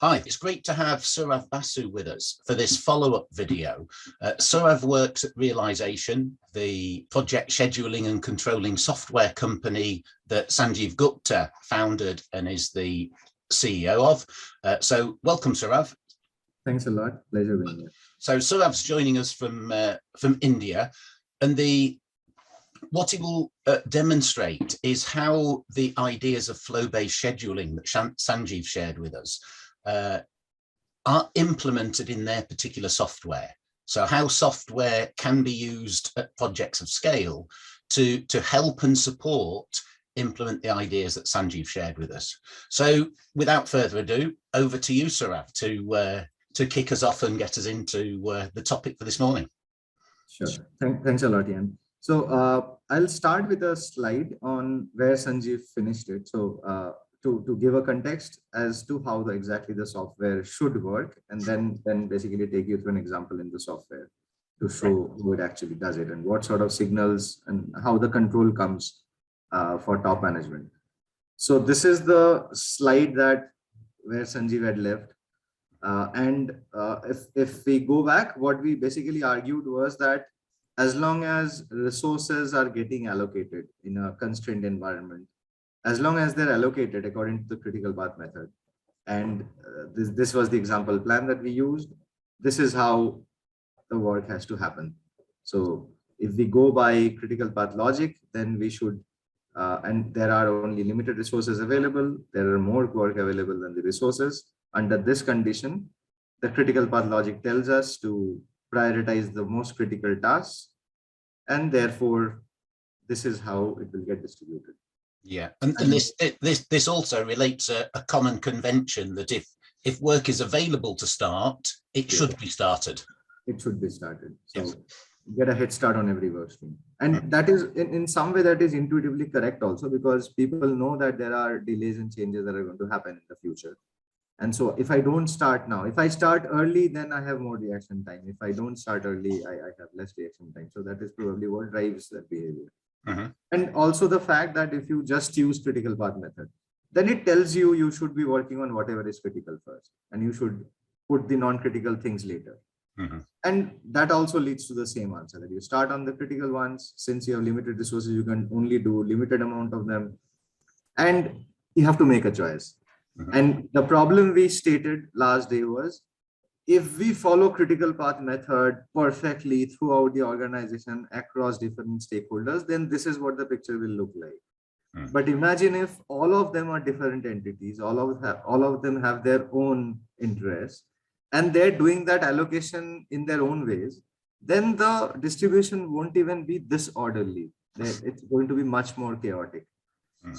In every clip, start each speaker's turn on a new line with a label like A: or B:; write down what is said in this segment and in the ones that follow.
A: Hi, it's great to have Sourav Basu with us for this follow-up video. Sourav works at Realization, the project scheduling and controlling software company that Sanjeev Gupta founded and is the CEO of. So welcome, Sourav.
B: Thanks a lot. Pleasure being here.
A: So Sourav's joining us from India, and what it will demonstrate is how the ideas of flow-based scheduling that Sanjeev shared with us are implemented in their particular software. So how software can be used at projects of scale to help and support implement the ideas that Sanjeev shared with us. So without further ado, over to you, Sourav, to kick us off and get us into the topic for this morning.
B: Sure. Thanks a lot, Ian. So I'll start with a slide on where Sanjeev finished it. So to give a context as to how exactly the software should work, and then basically take you through an example in the software to show who it actually does it and what sort of signals and how the control comes for top management. So this is the slide where Sanjeev had left. If we go back, what we basically argued was that as long as resources are getting allocated in a constrained environment, as long as they're allocated according to the critical path method, and this was the example plan that we used, this is how the work has to happen. So if we go by critical path logic, then we should, and there are only limited resources available, there are more work available than the resources. Under this condition, the critical path logic tells us to prioritize the most critical tasks, and therefore this is how it will get distributed.
A: Yeah, and this also relates a common convention that if work is available to start, it should be started.
B: It should be started. So get a head start on every work stream. And that is in some way that is intuitively correct also, because people know that there are delays and changes that are going to happen in the future. And so if I don't start now, if I start early, then I have more reaction time. If I don't start early, I have less reaction time. So that is probably what drives that behavior. And also the fact that if you just use critical path method, then it tells you should be working on whatever is critical first, and you should put the non-critical things later. And that also leads to the same answer, that you start on the critical ones. Since you have limited resources, you can only do limited amount of them, and you have to make a choice. And the problem we stated last day was, if we follow critical path method perfectly throughout the organization across different stakeholders, then this is what the picture will look like. But imagine if all of them are different entities, all of them have their own interests, and they're doing that allocation in their own ways, then the distribution won't even be this orderly. It's going to be much more chaotic.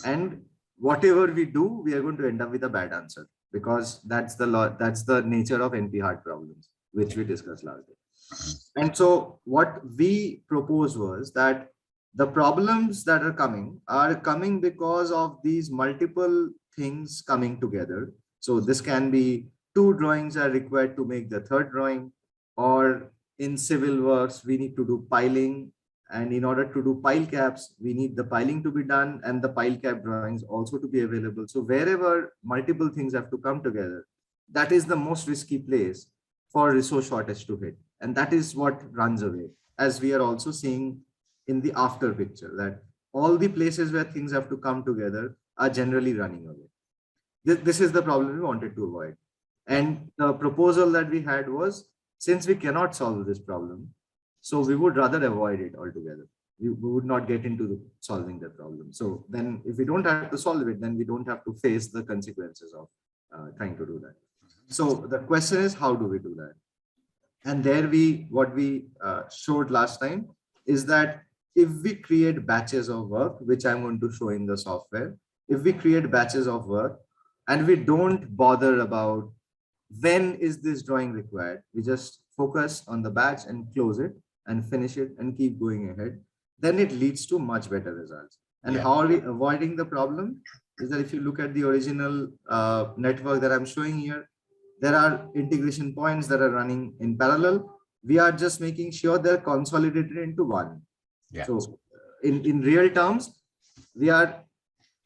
B: And whatever we do, we are going to end up with a bad answer, because that's the nature of NP-hard problems, which we discussed last day. And so what we proposed was that the problems that are coming because of these multiple things coming together. So this can be 2 drawings are required to make the 3rd drawing, or in civil works, we need to do piling. And in order to do pile caps, we need the piling to be done and the pile cap drawings also to be available. So wherever multiple things have to come together, that is the most risky place for resource shortage to hit. And that is what runs away, as we are also seeing in the after picture, that all the places where things have to come together are generally running away. This is the problem we wanted to avoid. And the proposal that we had was, since we cannot solve this problem, so we would rather avoid it altogether. We would not get into solving the problem. So then if we don't have to solve it, then we don't have to face the consequences of trying to do that. So the question is, how do we do that? And there what we showed last time is that if we create batches of work, which I'm going to show in the software, if we create batches of work and we don't bother about when is this drawing required, we just focus on the batch and close it and finish it and keep going ahead, then it leads to much better results. And how are we avoiding the problem? Is that if you look at the original network that I'm showing here, there are integration points that are running in parallel. We are just making sure they're consolidated into one. So in real terms, we are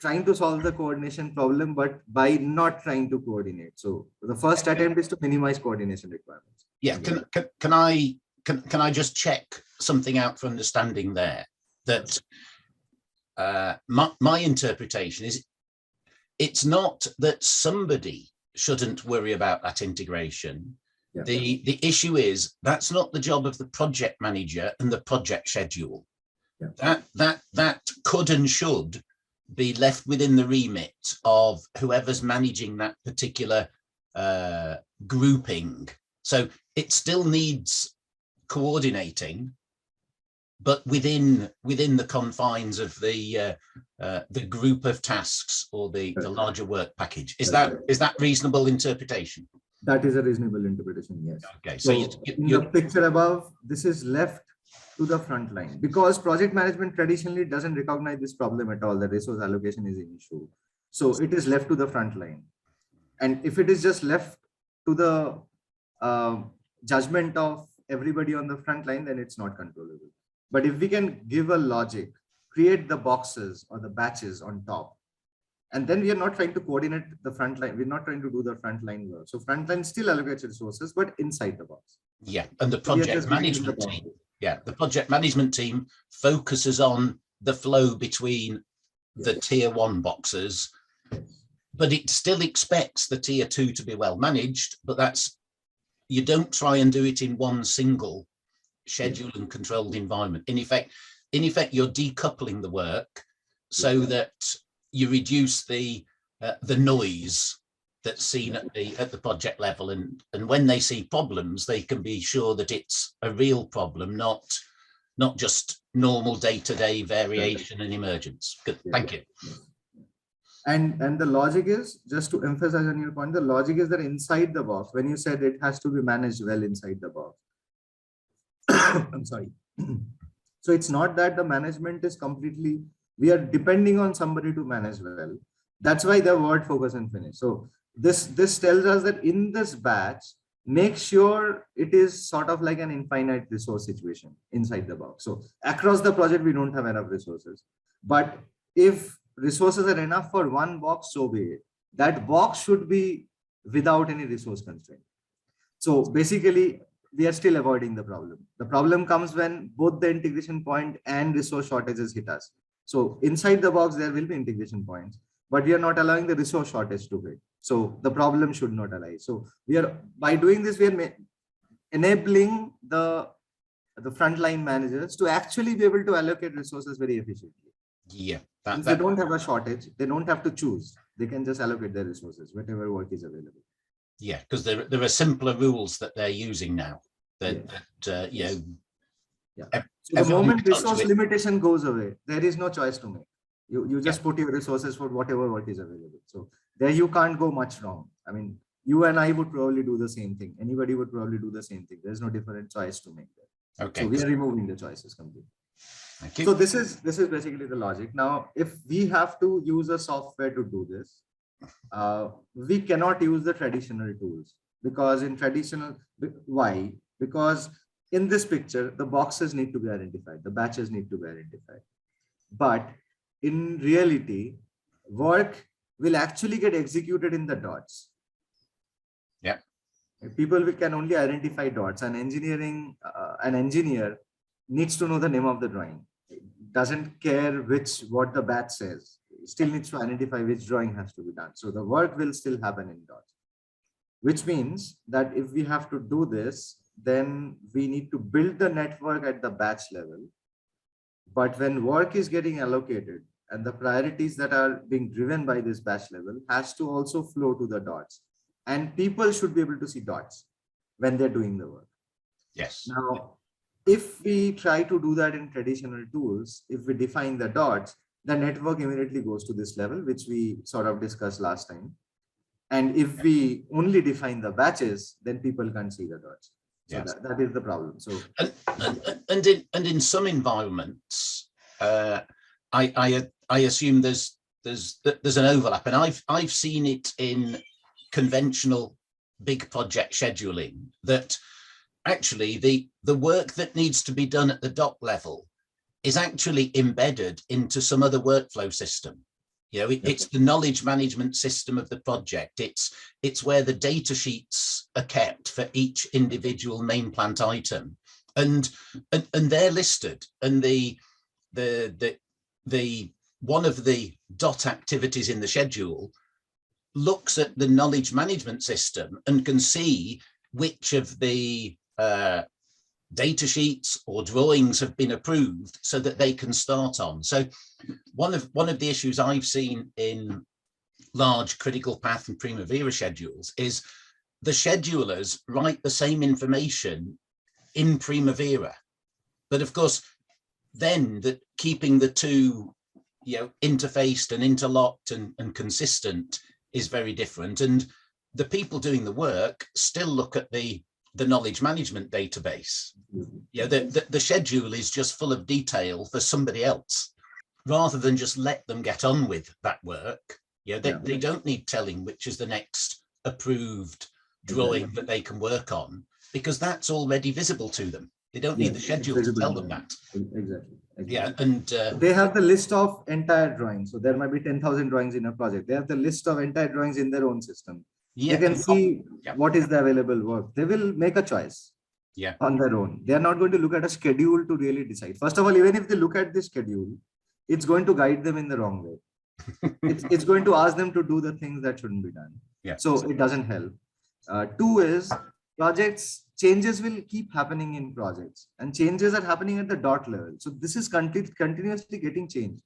B: trying to solve the coordination problem, but by not trying to coordinate. So the first attempt is to minimize coordination requirements.
A: Yeah, can I just check something out for understanding there? That my interpretation is, it's not that somebody shouldn't worry about that integration.
B: Yeah.
A: The issue is that's not the job of the project manager and the project schedule. Yeah. That could and should be left within the remit of whoever's managing that particular grouping. So it still needs coordinating, but within the confines of the group of tasks or the larger work package. Is that reasonable interpretation?
B: That is a reasonable interpretation, yes.
A: Okay, so
B: in the picture above, this is left to the front line, because project management traditionally doesn't recognize this problem at all. The resource allocation is an issue. So it is left to the front line. And if it is just left to the judgment of everybody on the front line, then it's not controllable. But if we can give a logic, create the boxes or the batches on top, and then we are not trying to coordinate the front line. We're not trying to do the front line work. So front line still allocates resources, but inside the box.
A: Yeah, and the project management team. Yeah, the project management team focuses on the flow between the tier 1 boxes, but it still expects the tier 2 to be well managed. But you don't try and do it in one single scheduled and controlled environment. In effect, you're decoupling the work so that you reduce the noise that's seen at the project level, and when they see problems, they can be sure that it's a real problem, not just normal day-to-day variation and emergence. Good, thank you.
B: And the logic is, just to emphasize on your point, the logic is that inside the box, when you said it has to be managed well inside the box. I'm sorry. So it's not that the management is completely, we are depending on somebody to manage well. That's why the word focus and finish. So this tells us that in this batch, make sure it is sort of like an infinite resource situation inside the box. So across the project, we don't have enough resources. But if resources are enough for one box, so be it. That box should be without any resource constraint. So basically, we are still avoiding the problem. The problem comes when both the integration point and resource shortages hit us. So inside the box, there will be integration points, but we are not allowing the resource shortage to hit. So the problem should not arise. So by doing this, we are enabling the frontline managers to actually be able to allocate resources very efficiently.
A: Yeah.
B: They don't have a shortage. They don't have to choose. They can just allocate their resources, whatever work is available.
A: Yeah, because there are simpler rules that they're using now. So
B: the moment resource limitation goes away, there is no choice to make. You just put your resources for whatever work is available. So there you can't go much wrong. I mean, you and I would probably do the same thing. Anybody would probably do the same thing. There's no different choice to make there. Okay. So we are removing the choices completely.
A: Thank you.
B: So this is basically the logic. Now, if we have to use a software to do this, we cannot use the traditional tools, because why? Because in this picture, the boxes need to be identified, the batches need to be identified. But in reality, work will actually get executed in the dots.
A: Yeah.
B: People can only identify dots. An engineer needs to know the name of the drawing. It doesn't care what the batch says. It still needs to identify which drawing has to be done. So the work will still happen in dots, which means that if we have to do this, then we need to build the network at the batch level. But when work is getting allocated and the priorities that are being driven by this batch level has to also flow to the dots, and people should be able to see dots when they're doing the work.
A: Yes.
B: Now, if we try to do that in traditional tools, if we define the dots, the network immediately goes to this level, which we sort of discussed last time. And if we only define the batches, then people can't see the dots. So yes, that is the problem. So
A: and in some environments, I assume there's an overlap, and I've seen it in conventional big project scheduling that actually the work that needs to be done at the dot level is actually embedded into some other workflow system. It's the knowledge management system of the project. It's where the data sheets are kept for each individual main plant item, and they're listed. And the one of the dot activities in the schedule looks at the knowledge management system and can see which of the data sheets or drawings have been approved so that they can start on. So one of the issues I've seen in large critical path and Primavera schedules is the schedulers write the same information in Primavera, but of course then keeping the two interfaced and interlocked and consistent is very different. And the people doing the work still look at the knowledge management database. The schedule is just full of detail for somebody else, rather than just let them get on with that work. They don't need telling which is the next approved drawing that they can work on, because that's already visible to them. They don't need the schedule to tell them that.
B: Exactly.
A: Yeah, and
B: they have the list of entire drawings. So there might be 10,000 drawings in a project. They have the list of entire drawings in their own system. They can see what is the available work. They will make a choice on their own. They are not going to look at a schedule to really decide. First of all, even if they look at the schedule, it's going to guide them in the wrong way. It's going to ask them to do the things that shouldn't be done. So it doesn't help. Two is changes will keep happening in projects, and changes are happening at the dot level. So this is continuously getting changed.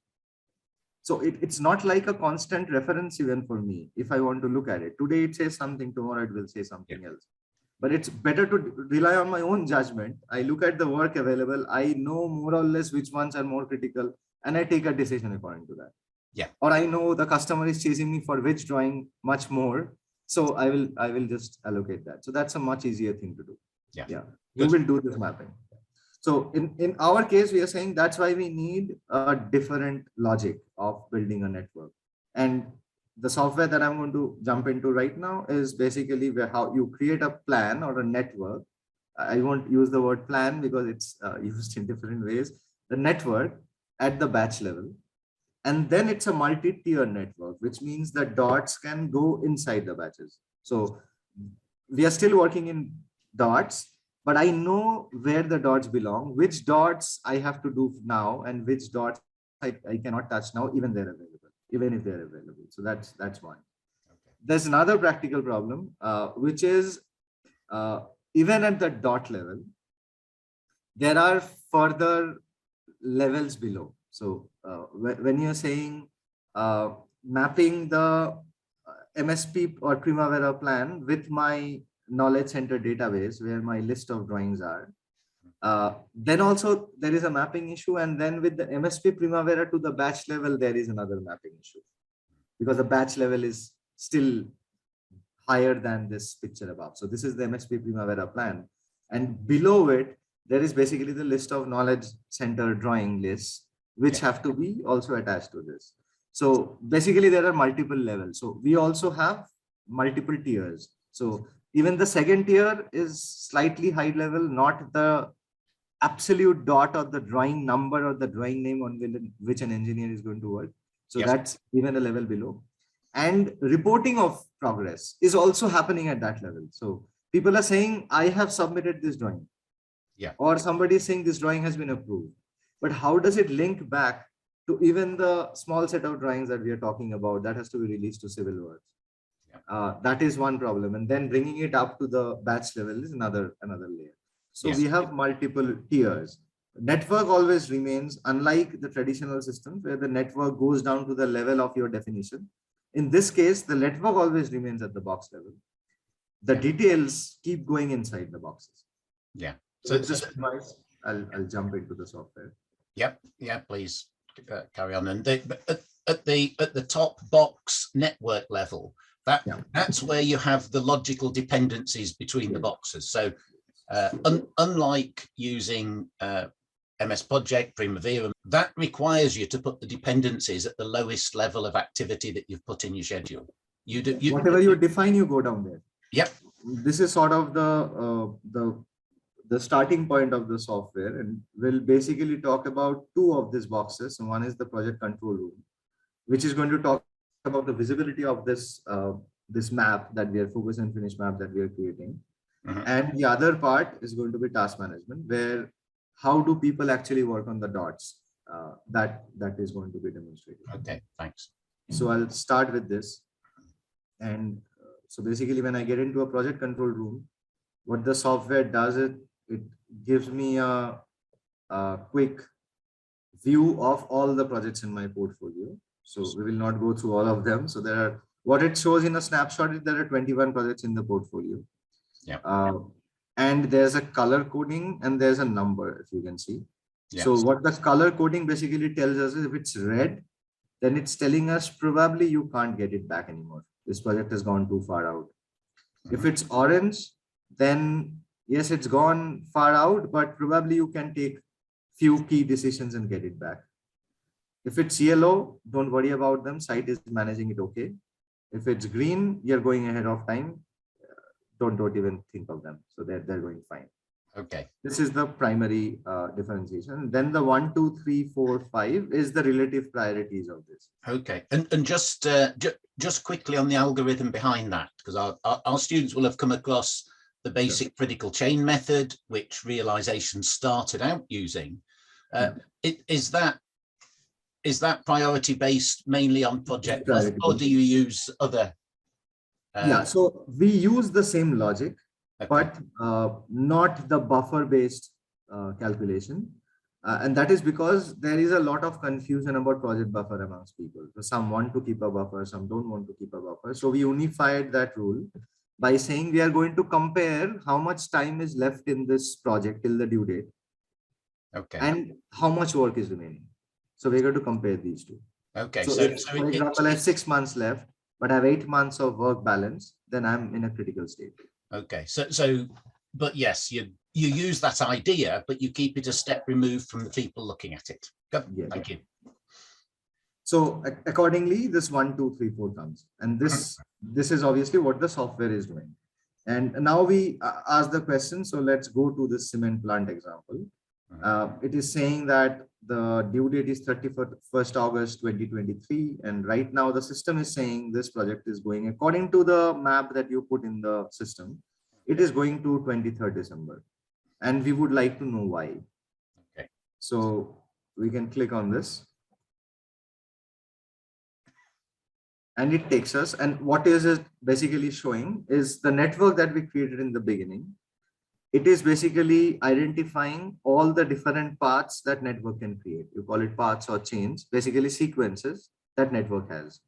B: So it's not like a constant reference even for me. If I want to look at it, today it says something, tomorrow it will say something else. But it's better to rely on my own judgment. I look at the work available. I know more or less which ones are more critical, and I take a decision according to that. Or I know the customer is chasing me for which drawing much more. So I will just allocate that. So that's a much easier thing to do. We will do this mapping. So in our case, we are saying that's why we need a different logic of building a network. And the software that I'm going to jump into right now is basically how you create a plan or a network. I won't use the word plan because it's used in different ways. The network at the batch level. And then it's a multi-tier network, which means that dots can go inside the batches. So we are still working in dots, but I know where the dots belong, which dots I have to do now, and which dots I cannot touch now, even if they're available. So that's one. There's another practical problem, which is even at the dot level, there are further levels below. So when you're saying mapping the MSP or Primavera plan with my knowledge center database where my list of drawings are, then also there is a mapping issue. And then with the MSP Primavera to the batch level, there is another mapping issue, because the batch level is still higher than this picture above. So this is the MSP Primavera plan. And below it, there is basically the list of knowledge center drawing lists, which have to be also attached to this. So basically there are multiple levels. So we also have multiple tiers. So even the second tier is slightly high level, not the absolute dot or the drawing number or the drawing name on which an engineer is going to work. So that's even a level below. And reporting of progress is also happening at that level. So people are saying, I have submitted this drawing. Or somebody is saying this drawing has been approved. But how does it link back to even the small set of drawings that we are talking about that has to be released to civil works? That is one problem. And then bringing it up to the batch level is another layer. So we have multiple tiers. Network always remains, unlike the traditional systems where the network goes down to the level of your definition. In this case, the network always remains at the box level. The details keep going inside the boxes. So just advice, I'll jump into the software.
A: Please carry on. And at the top box network level, that's where you have the logical dependencies between the boxes. So unlike using MS Project, Primavera, that requires you to put the dependencies at the lowest level of activity that you've put in your schedule.
B: Whatever you define, you go down there.
C: This is sort of the starting point of the software, and we'll basically talk about two of these boxes. One is the project control room.
B: which is going to talk about the visibility of this this map that we are focus and finish map that we are creating. And the other part is going to be task management, where how do people actually work on the dots, that is going to be demonstrated.
A: Okay, thanks.
B: So I'll start with this. And so basically when I get into a project control room, what the software does, it gives me a quick view of all the projects in my portfolio. So we will not go through all of them. So there are, what it shows in a snapshot is there are 21 projects in the portfolio.
A: Yeah.
B: And there's a color coding and there's a number, if you can see.
A: Yes.
B: So what the color coding basically tells us is if it's red, then it's telling us probably you can't get it back anymore. This project has gone too far out. If it's orange, then yes, it's gone far out, but probably you can take few key decisions and get it back. If it's yellow, don't worry about them. Site is managing it okay. If it's green, you're going ahead of time. Don't even think of them. So they're going fine.
A: Okay.
B: This is the primary differentiation. Then the 1, 2, 3, 4, 5 is the relative priorities of this.
A: Okay. And just quickly on the algorithm behind that, because our students will have come across the basic critical chain method, which realization started out using. Is that priority based mainly on project, or do you use other?
B: Yeah, so we use the same logic, but not the buffer based calculation. And that is because there is a lot of confusion about project buffer amongst people. So some want to keep a buffer, some don't want to keep a buffer. So we unified that rule by saying we are going to compare how much time is left in this project till the due date. Okay. And how much work is remaining. So we're going to compare these two.
A: Okay.
B: So if, for example, I have 6 months left, but I have 8 months of work balance, then I'm in a critical state.
A: Okay. But yes, you use that idea, but you keep it a step removed from the people looking at it. Good. Yeah. Thank you.
B: So accordingly, this 1, 2, 3, 4 comes, and this is obviously what the software is doing. And now we ask the question. So let's go to this cement plant example. It is saying that the due date is 31st August 2023, and right now the system is saying this project is going according to the map that you put in the system. It is going to 23rd December, and we would like to know why. Okay. So we can click on this. And it takes us, and what is it basically showing is the network that we created in the beginning. It is basically identifying all the different paths that network can create. You call it paths or chains, basically sequences that network has.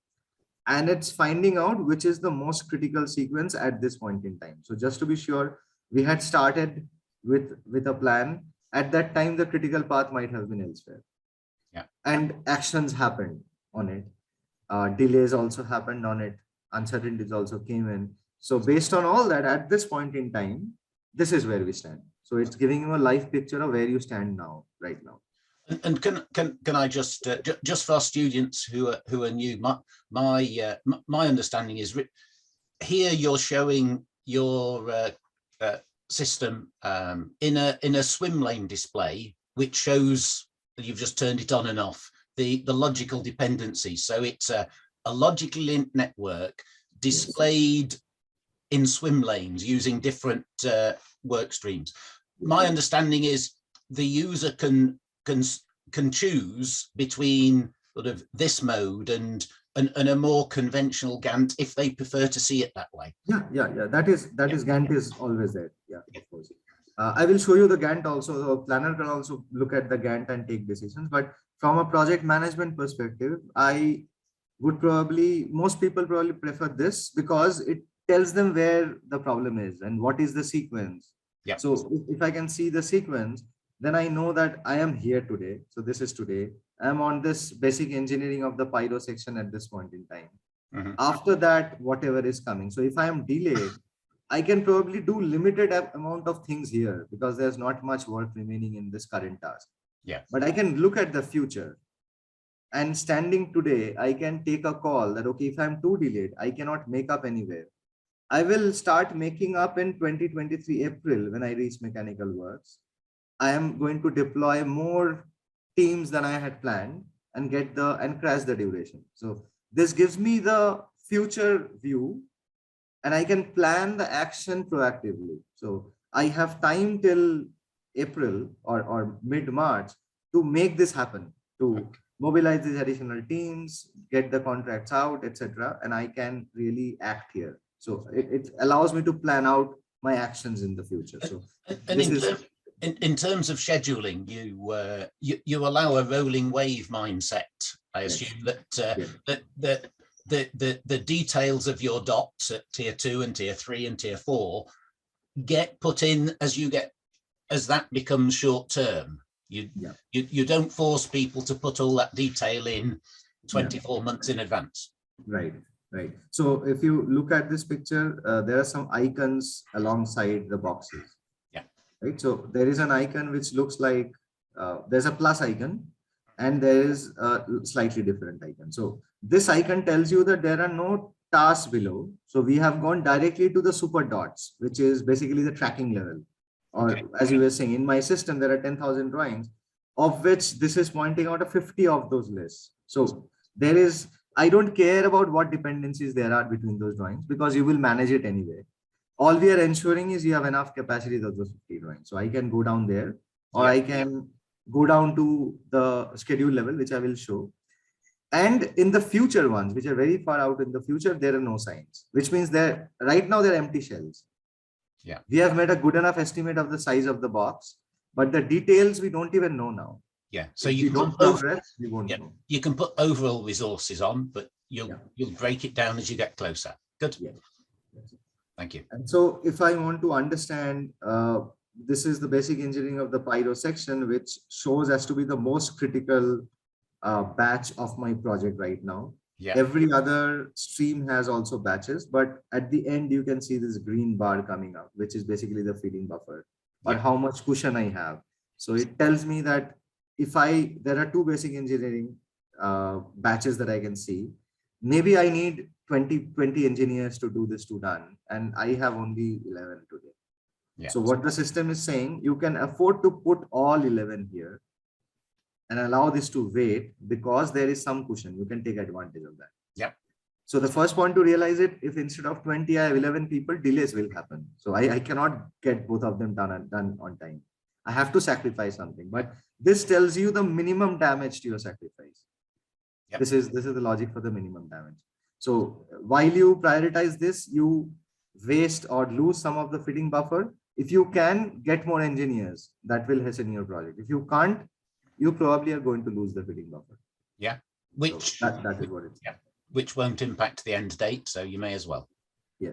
B: And it's finding out which is the most critical sequence at this point in time. So just to be sure, we had started with a plan. At that time, the critical path might have been elsewhere. Yeah. And actions happened on it. Delays also happened on it. Uncertainties also came in. So based on all that, at this point in time, this is where we stand. So it's giving you a live picture of where you stand now, right now.
A: And can I just for our students who are new, my understanding is here you're showing your system in a swim lane display, which shows that you've just turned it on and off. The logical dependency. So it's a logically linked network displayed in swim lanes using different work streams. My understanding is the user can choose between sort of this mode and a more conventional Gantt if they prefer to see it that way.
B: Yeah. That is Gantt is always there. Yeah, of course. I will show you the Gantt also. The planner can also look at the Gantt and take decisions. But from a project management perspective, I would most people probably prefer this because it tells them where the problem is and what is the sequence. Yeah. So if I can see the sequence, then I know that I am here today. So this is today. I'm on this basic engineering of the pyro section at this point in time. After that, whatever is coming. So if I am delayed, I can probably do limited amount of things here because there's not much work remaining in this current task. Yeah. But I can look at the future. And standing today, I can take a call that, okay, if I'm too delayed, I cannot make up anywhere. I will start making up in 2023 April when I reach mechanical works. I am going to deploy more teams than I had planned. and crash the duration. So this gives me the future view, and I can plan the action proactively. So I have time till April or mid-March to make this happen, to mobilize these additional teams, get the contracts out, etc. And I can really act here. So it allows me to plan out my actions in the future. So
A: and in terms of scheduling, you allow a rolling wave mindset. I assume that the details of your dots at tier 2 and tier 3 and tier 4 get put in as that becomes short term. You don't force people to put all that detail in 24 months in advance.
B: Right. So if you look at this picture, there are some icons alongside the boxes. Right. So there is an icon which looks like there's a plus icon, and there is a slightly different icon. So this icon tells you that there are no tasks below. So we have gone directly to the super dots, which is basically the tracking level. Or as you were saying, in my system, there are 10,000 drawings, of which this is pointing out a 50 of those lists. So there is, I don't care about what dependencies there are between those drawings, because you will manage it anyway. All we are ensuring is you have enough capacity of those 50 drawings. So I can go down there, or I can go down to the schedule level, which I will show. And in the future ones, which are very far out in the future, there are no signs, which means that right now they're empty shells. We have made a good enough estimate of the size of the box, but the details we don't even know now.
A: So
B: if
A: you
B: don't progress, we won't know.
A: You can put overall resources on, but you'll break it down as you get closer. Good. Thank you.
B: And so if I want to understand, this is the basic engineering of the Pyro section, which shows as to be the most critical batch of my project right now. Every other stream has also batches, but at the end you can see this green bar coming up, which is basically the feeding buffer, or how much cushion I have. So it tells me that if there are 2 basic engineering batches that I can see, maybe I need 20 engineers to do this to done, and I have only 11 today. So what the system is saying, you can afford to put all 11 here and allow this to wait, because there is some cushion. You can take advantage of that. So the first point to realize it, if instead of 20, I have 11 people, delays will happen. So I cannot get both of them done on time. I have to sacrifice something, but this tells you the minimum damage to your sacrifice. This is the logic for the minimum damage. So while you prioritize this, you waste or lose some of the feeding buffer. If you can get more engineers, that will hasten your project. If you can't, you probably are going to lose the feeding buffer.
A: Which
B: so that is what it is.
A: Which won't impact the end date, so you may as well.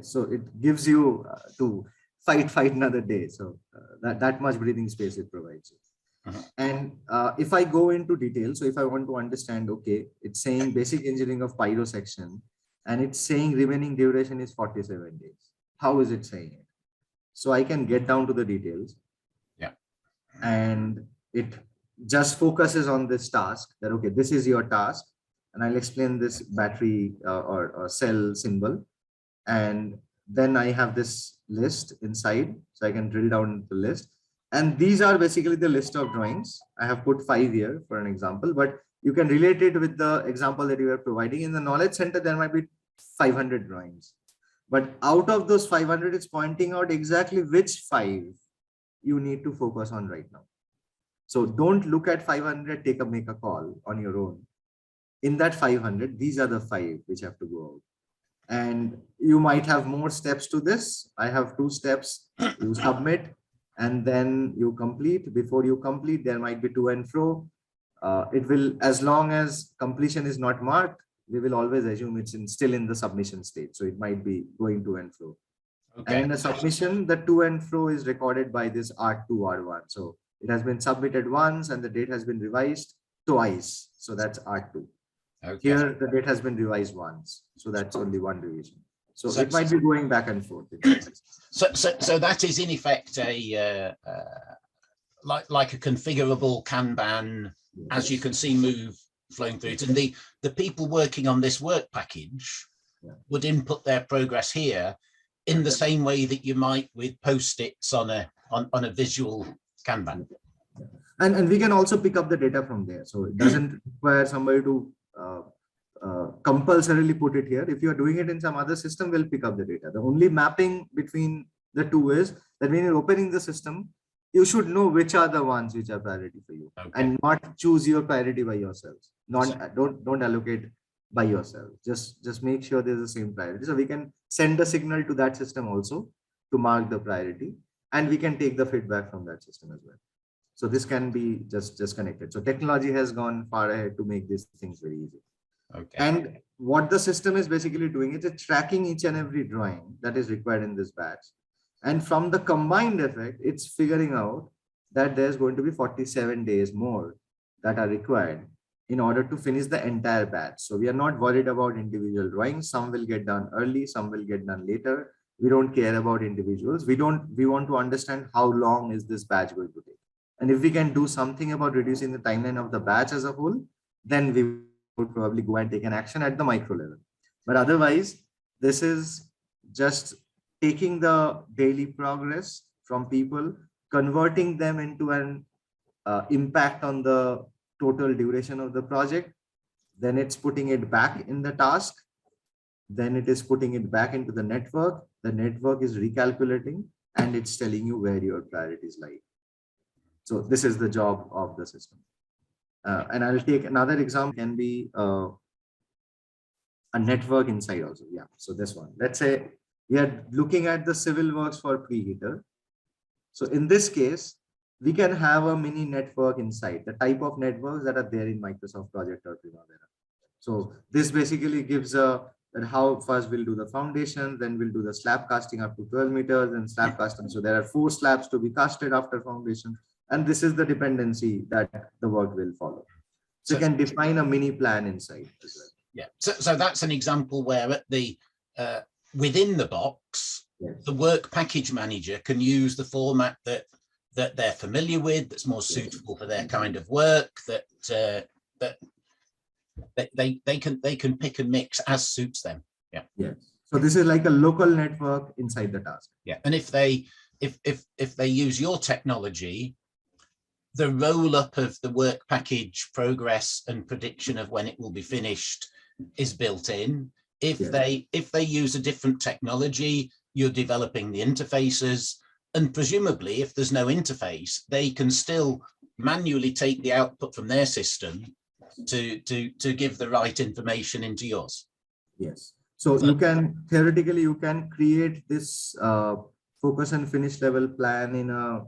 B: So it gives you to fight another day. So that much breathing space it provides you. And if I go into detail, so if I want to understand, okay, it's saying basic engineering of Pyro section, and it's saying remaining duration is 47 days. How is it saying it? So I can get down to the details. And it just focuses on this task, that, okay, this is your task. And I'll explain this battery or cell symbol. And then I have this list inside, so I can drill down the list. And these are basically the list of drawings. I have put 5 here for an example, but you can relate it with the example that you are providing. In the knowledge center, there might be 500 drawings. But out of those 500, it's pointing out exactly which 5 you need to focus on right now. So don't look at 500, make a call on your own. In that 500, these are the 5 which have to go out. And you might have more steps to this. I have 2 steps. You submit and then you complete. Before you complete, there might be to and fro. It will, as long as completion is not marked, we will always assume it's still in the submission state. So it might be going to and fro. And in the submission, the to and fro is recorded by this R2, R1. So it has been submitted once and the date has been revised twice. So that's R2. Here, the date has been revised once. So that's only one revision. So it might be going back and forth.
A: So that is in effect a like a configurable kanban, as you can see, move flowing through it. And the people working on this work package would input their progress here in the same way that you might with post-its on a visual kanban.
B: And we can also pick up the data from there. So it doesn't require somebody to compulsorily put it here. If you are doing it in some other system, we'll pick up the data. The only mapping between the two is that when you're opening the system, you should know which are the ones which are priority for you, and not choose your priority by yourselves. Don't allocate by yourself. Just make sure there's the same priority. So we can send a signal to that system also to mark the priority, and we can take the feedback from that system as well. So this can be just connected. So technology has gone far ahead to make these things very easy. And what the system is basically doing is it's tracking each and every drawing that is required in this batch. And from the combined effect, it's figuring out that there's going to be 47 days more that are required in order to finish the entire batch. So we are not worried about individual drawings. Some will get done early, some will get done later. We don't care about individuals. We want to understand how long is this batch going to take. And if we can do something about reducing the timeline of the batch as a whole, then we would probably go and take an action at the micro level. But otherwise, this is just taking the daily progress from people, converting them into an impact on the total duration of the project. Then it's putting it back in the task. Then it is putting it back into the network. The network is recalculating, and it's telling you where your priorities lie. So this is the job of the system. And I'll take another example, can be a network inside also. Yeah, so this one, let's say we are looking at the civil works for preheater. So in this case, we can have a mini network inside, the type of networks that are there in Microsoft Project or Primavera. So this basically gives that how first we'll do the foundation, then we'll do the slab casting up to 12 meters and slab casting. So there are 4 slabs to be casted after foundation. And this is the dependency that the work will follow. So you can define a mini plan inside as well.
A: Yeah. So that's an example where at the within the box, the work package manager can use the format that they're familiar with, that's more suitable for their kind of work, that they can pick and mix as suits them. Yeah.
B: Yes. So this is like a local network inside the task.
A: Yeah. And if they use your technology, the roll up of the work package progress and prediction of when it will be finished is built in. If they use a different technology, you're developing the interfaces, and presumably if there's no interface, they can still manually take the output from their system to give the right information into yours.
B: Yes. So you can theoretically create this focus and finish level plan in a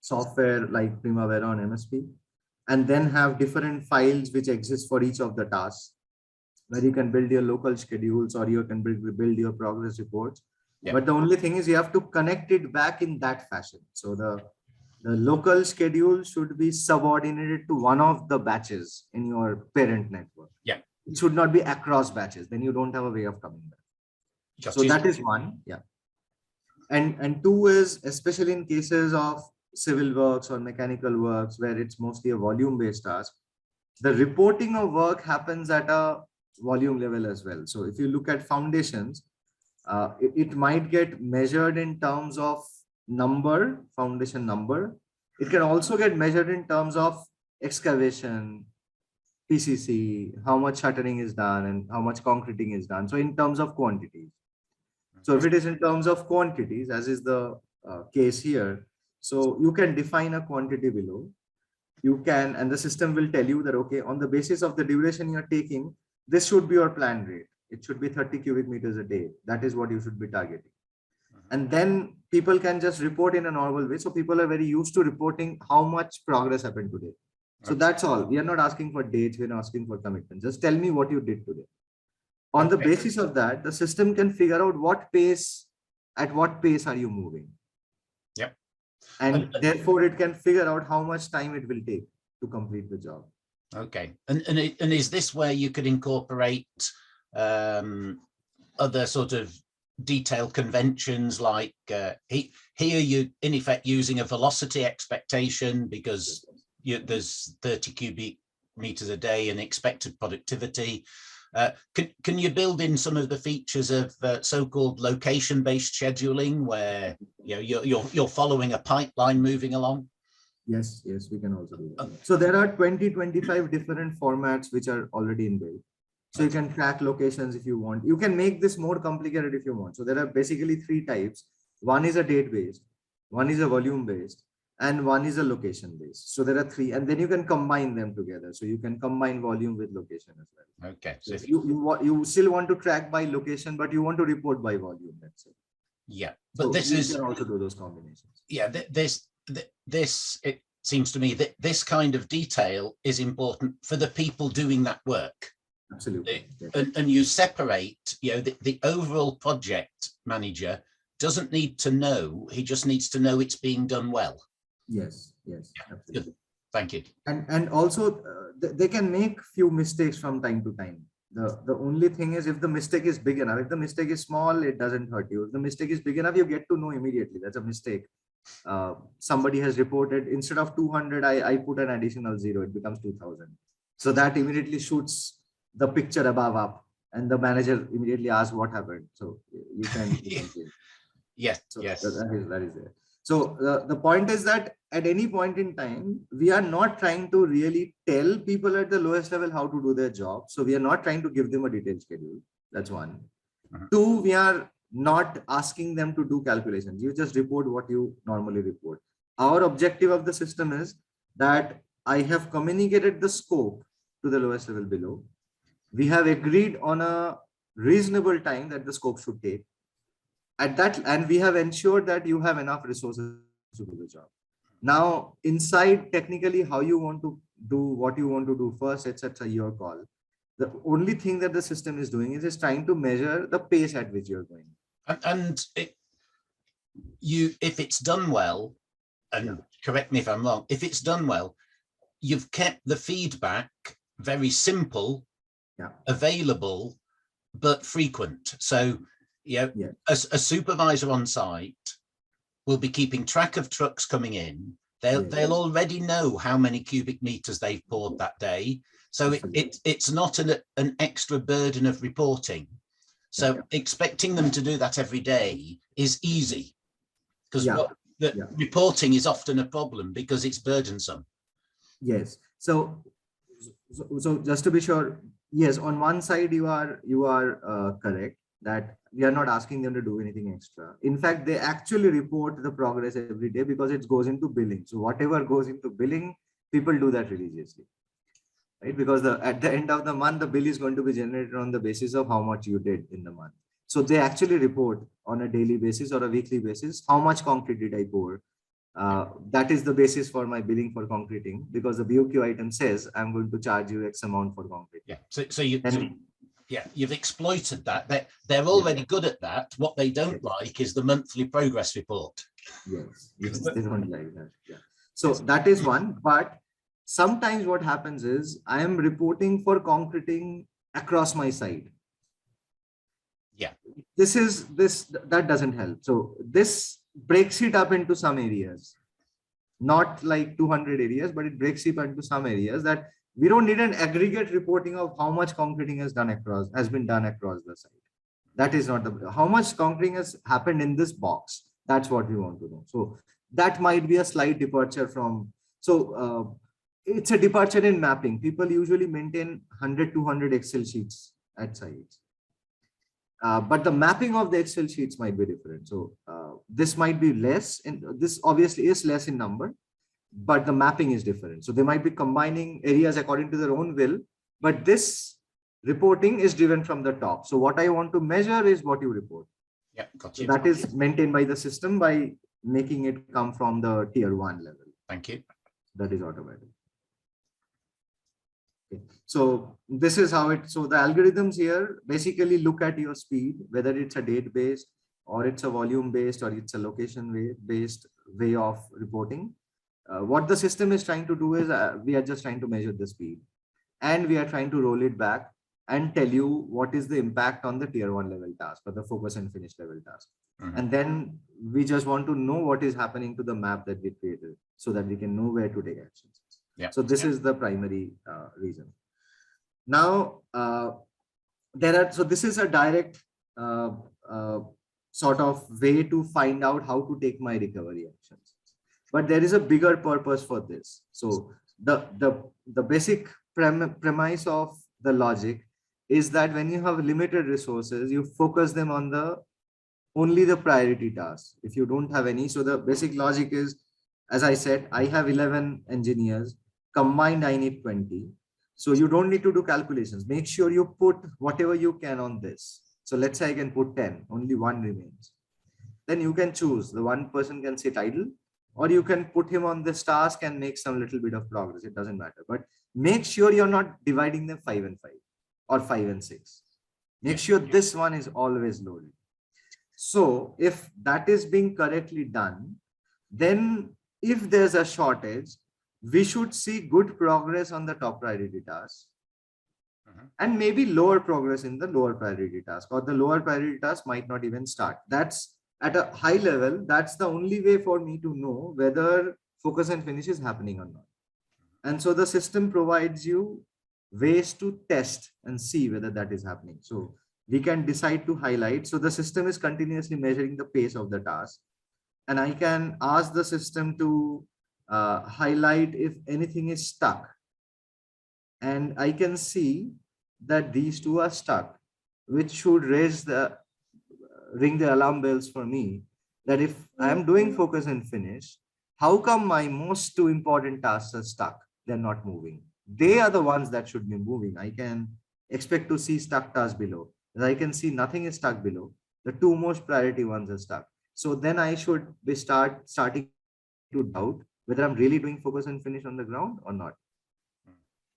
B: software like Primavera on MSP, and then have different files which exist for each of the tasks, where you can build your local schedules or you can build your progress reports. Yeah. But the only thing is you have to connect it back in that fashion. So the local schedule should be subordinated to one of the batches in your parent network.
A: Yeah.
B: It should not be across batches. Then you don't have a way of coming back. Just so that is one. Yeah. And two is, especially in cases of civil works or mechanical works where it's mostly a volume-based task, the reporting of work happens at a volume level as well. So if you look at foundations, it might get measured in terms of foundation number. It can also get measured in terms of excavation, PCC, how much shuttering is done and how much concreting is done. So in terms of quantities. So if it is in terms of quantities, as is the case here, so you can define a quantity below. You can, and the system will tell you that, okay, on the basis of the duration you're taking, this should be your plan rate. It should be 30 cubic meters a day. That is what you should be targeting. And then people can just report in a normal way. So people are very used to reporting how much progress happened today. So that's all. We are not asking for dates. We're not asking for commitment. Just tell me what you did today. On the basis of that, the system can figure out at what pace are you moving.
A: Yep.
B: And therefore it can figure out how much time it will take to complete the job.
A: Okay. And is this where you could incorporate other sort of detailed conventions, like here you in effect using a velocity expectation because there's 30 cubic meters a day and expected productivity. Can you build in some of the features of so-called location-based scheduling, where you're following a pipeline moving along?
B: Yes, yes, we can also do that. So there are 25 different formats which are already inbuilt. So you can track locations if you want. You can make this more complicated if you want. So there are basically 3 types. One is a date based, one is a volume based, and one is a location based. So there are 3, and then you can combine them together. So you can combine volume with location as well.
A: Okay.
B: So if you still want to track by location, but you want to report by volume, let's say.
A: Yeah, but
B: So
A: this
B: you
A: is
B: can also do those combinations.
A: Yeah, this it seems to me that this kind of detail is important for the people doing that work.
B: Absolutely.
A: And you separate, the overall project manager doesn't need to know, he just needs to know it's being done well.
B: Yes, yes, absolutely.
A: Good. Thank you.
B: And also they can make few mistakes from time to time. The only thing is, if the mistake is big enough, if the mistake is small, it doesn't hurt you. If the mistake is big enough, you get to know immediately that's a mistake. Somebody has reported, instead of 200, I put an additional 0, it becomes 2000. So that immediately shoots the picture above up, and the manager immediately asks what happened. So you can
A: Yes,
B: so
A: yes.
B: that is there. So the point is that at any point in time, we are not trying to really tell people at the lowest level how to do their job. So we are not trying to give them a detailed schedule. That's one. 2, we are not asking them to do calculations. You just report what you normally report. Our objective of the system is that I have communicated the scope to the lowest level below. We have agreed on a reasonable time that the scope should take. At that, and we have ensured that you have enough resources to do the job. Now, inside technically how you want to do what you want to do first, etc., your call. The only thing that the system is doing is trying to measure the pace at which you're going.
A: And if it's done well, and correct me if I'm wrong, if it's done well, you've kept the feedback very simple, available, but frequent. So, a supervisor on site will be keeping track of trucks coming in. They'll already know how many cubic meters they've poured that day. So it's not an extra burden of reporting. So expecting them to do that every day is easy, because reporting is often a problem because it's burdensome.
B: Yes. So just to be sure, yes, on one side you are correct that we are not asking them to do anything extra. In fact, they actually report the progress every day because it goes into billing. So whatever goes into billing, people do that religiously, right? Because at the end of the month, the bill is going to be generated on the basis of how much you did in the month. So they actually report on a daily basis or a weekly basis, how much concrete did I pour? That is the basis for my billing for concreting, because the BOQ item says I'm going to charge you X amount for concrete.
A: Yeah. So you've exploited that. They're already good at that. What they don't like is the monthly progress report.
B: Yes, they don't like that. Yeah. So that is one. But sometimes what happens is I am reporting for concreting across my site.
A: Yeah.
B: That doesn't help. So this breaks it up into some areas, not like 200 areas, but it breaks it into some areas that we don't need an aggregate reporting of how much concreting has been done across the site. That is not how much concreting has happened in this box. That's what we want to know. So that might be a slight departure from. So it's a departure in mapping. People usually maintain 100, 200 Excel sheets at sites. But the mapping of the Excel sheets might be different. So this might be less, and this obviously is less in number, but the mapping is different. So they might be combining areas according to their own will, but this reporting is driven from the top. So what I want to measure is what you report.
A: Yeah, got you.
B: So that is maintained by the system by making it come from the tier 1 level.
A: Thank you.
B: That is automatic. Okay. So this is how so the algorithms here basically look at your speed, whether it's a date based or it's a volume based or it's a location based way of reporting. What the system is trying to do is we are just trying to measure the speed, and we are trying to roll it back and tell you what is the impact on the tier 1 level task or the focus and finish level task. And then we just want to know what is happening to the map that we created so that we can know where to take actions.
A: Yeah.
B: So this is the primary reason. Now, so this is a direct sort of way to find out how to take my recovery actions. but there is a bigger purpose for this. So the basic premise of the logic is that when you have limited resources, you focus them on only the priority tasks. If you don't have any, so the basic logic is, as I said, I have 11 engineers, combined I need 20. So you don't need to do calculations. Make sure you put whatever you can on this. So let's say I can put 10, only one remains. Then you can choose. The one person can sit idle, or you can put him on this task and make some little bit of progress. It doesn't matter. But make sure you're not dividing them 5 and 5 or 5 and 6. Make sure this one is always loaded. So if that is being correctly done, then if there's a shortage, we should see good progress on the top priority task and maybe lower progress in the lower priority task, or the lower priority task might not even start. That's at a high level. That's the only way for me to know whether focus and finish is happening or not. And so the system provides you ways to test and see whether that is happening. So we can decide to highlight. So the system is continuously measuring the pace of the task. And I can ask the system to highlight if anything is stuck. And I can see that these two are stuck, which should ring the alarm bells for me, that if I am doing focus and finish, how come my most two important tasks are stuck? They're not moving. They are the ones that should be moving. I can expect to see stuck tasks below. I can see nothing is stuck below. The two most priority ones are stuck. So then I should be starting to doubt whether I'm really doing focus and finish on the ground or not.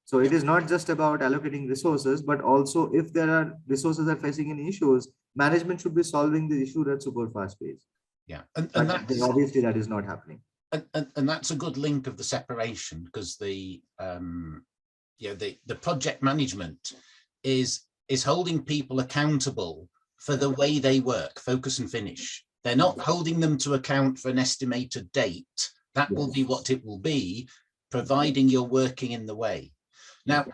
B: So it is not just about allocating resources, but also if there are resources are facing any issues, management should be solving the issue at super fast pace.
A: Yeah,
B: and obviously that is not happening.
A: And that's a good link of the separation, because the project management is holding people accountable for the way they work, focus and finish. They're not holding them to account for an estimated date. That will be what it will be, providing you're working in the way. Now,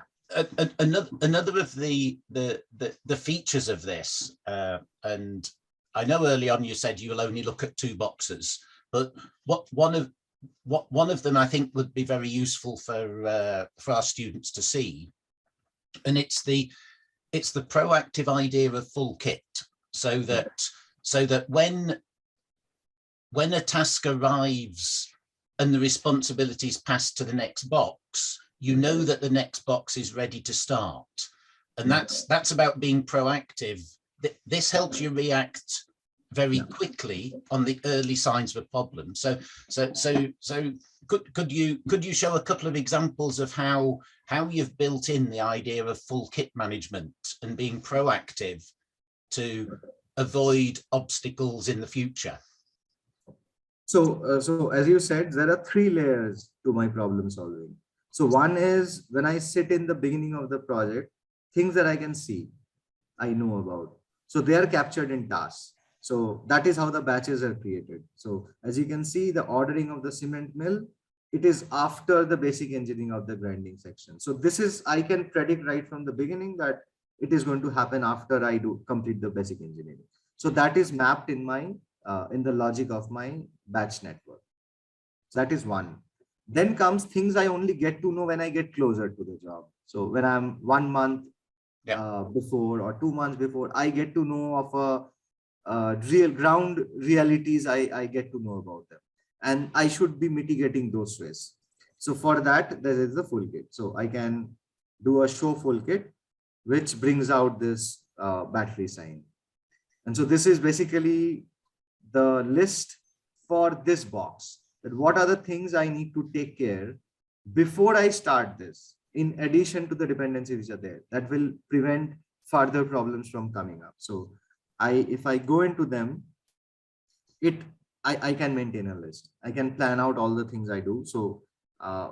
A: another of the features of this, and I know early on you said you will only look at 2 boxes, but one of them I think would be very useful for our students to see, and it's the proactive idea of full kit, so that when a task arrives and the responsibility is passed to the next box, you know that the next box is ready to start. And that's about being proactive. This helps you react very quickly on the early signs of a problem. So could you show a couple of examples of how you've built in the idea of full kit management and being proactive to avoid obstacles in the future?
B: So as you said, there are 3 layers to my problem solving. So one is when I sit in the beginning of the project, things that I can see, I know about. So they are captured in tasks. So that is how the batches are created. So as you can see, the ordering of the cement mill, it is after the basic engineering of the grinding section. So this is, I can predict right from the beginning that it is going to happen after I complete the basic engineering. So that is mapped in my in the logic of my batch network. So that is one. Then comes things I only get to know when I get closer to the job. So when I'm 1 month before or 2 months before, I get to know of real ground realities. I get to know about them, and I should be mitigating those risks. So for that, there is the full kit. So I can do a show full kit, which brings out this battery sign. And so this is basically the list for this box, that what are the things I need to take care before I start this, in addition to the dependencies which are there, that will prevent further problems from coming up. So if I go into them, I can maintain a list. I can plan out all the things I do. So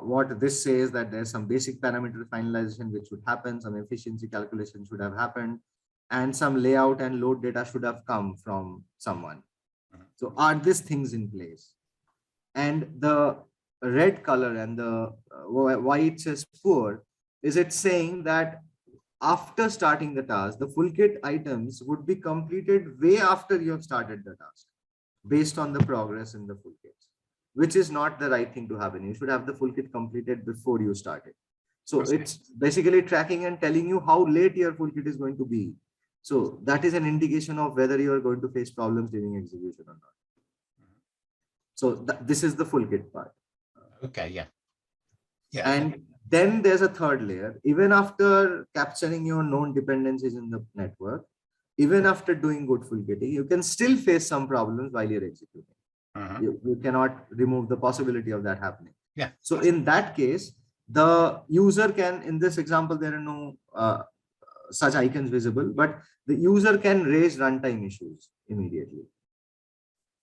B: what this says, that there's some basic parameter finalization which should happen, some efficiency calculation should have happened, and some layout and load data should have come from someone. So are these things in place? And the red color and the why it says poor is it saying that after starting the task, the full kit items would be completed way after you have started the task, based on the progress in the full kits, which is not the right thing to happen. You should have the full kit completed before you start it. So it's basically tracking and telling you how late your full kit is going to be. So that is an indication of whether you are going to face problems during execution or not. So this is the full kit part.
A: Okay, yeah.
B: And then there's a third layer. Even after capturing your known dependencies in the network, even after doing good full kitting, you can still face some problems while you're executing. You cannot remove the possibility of that happening.
A: Yeah.
B: So in that case, the user can, in this example, there are no such icons visible, but the user can raise runtime issues immediately.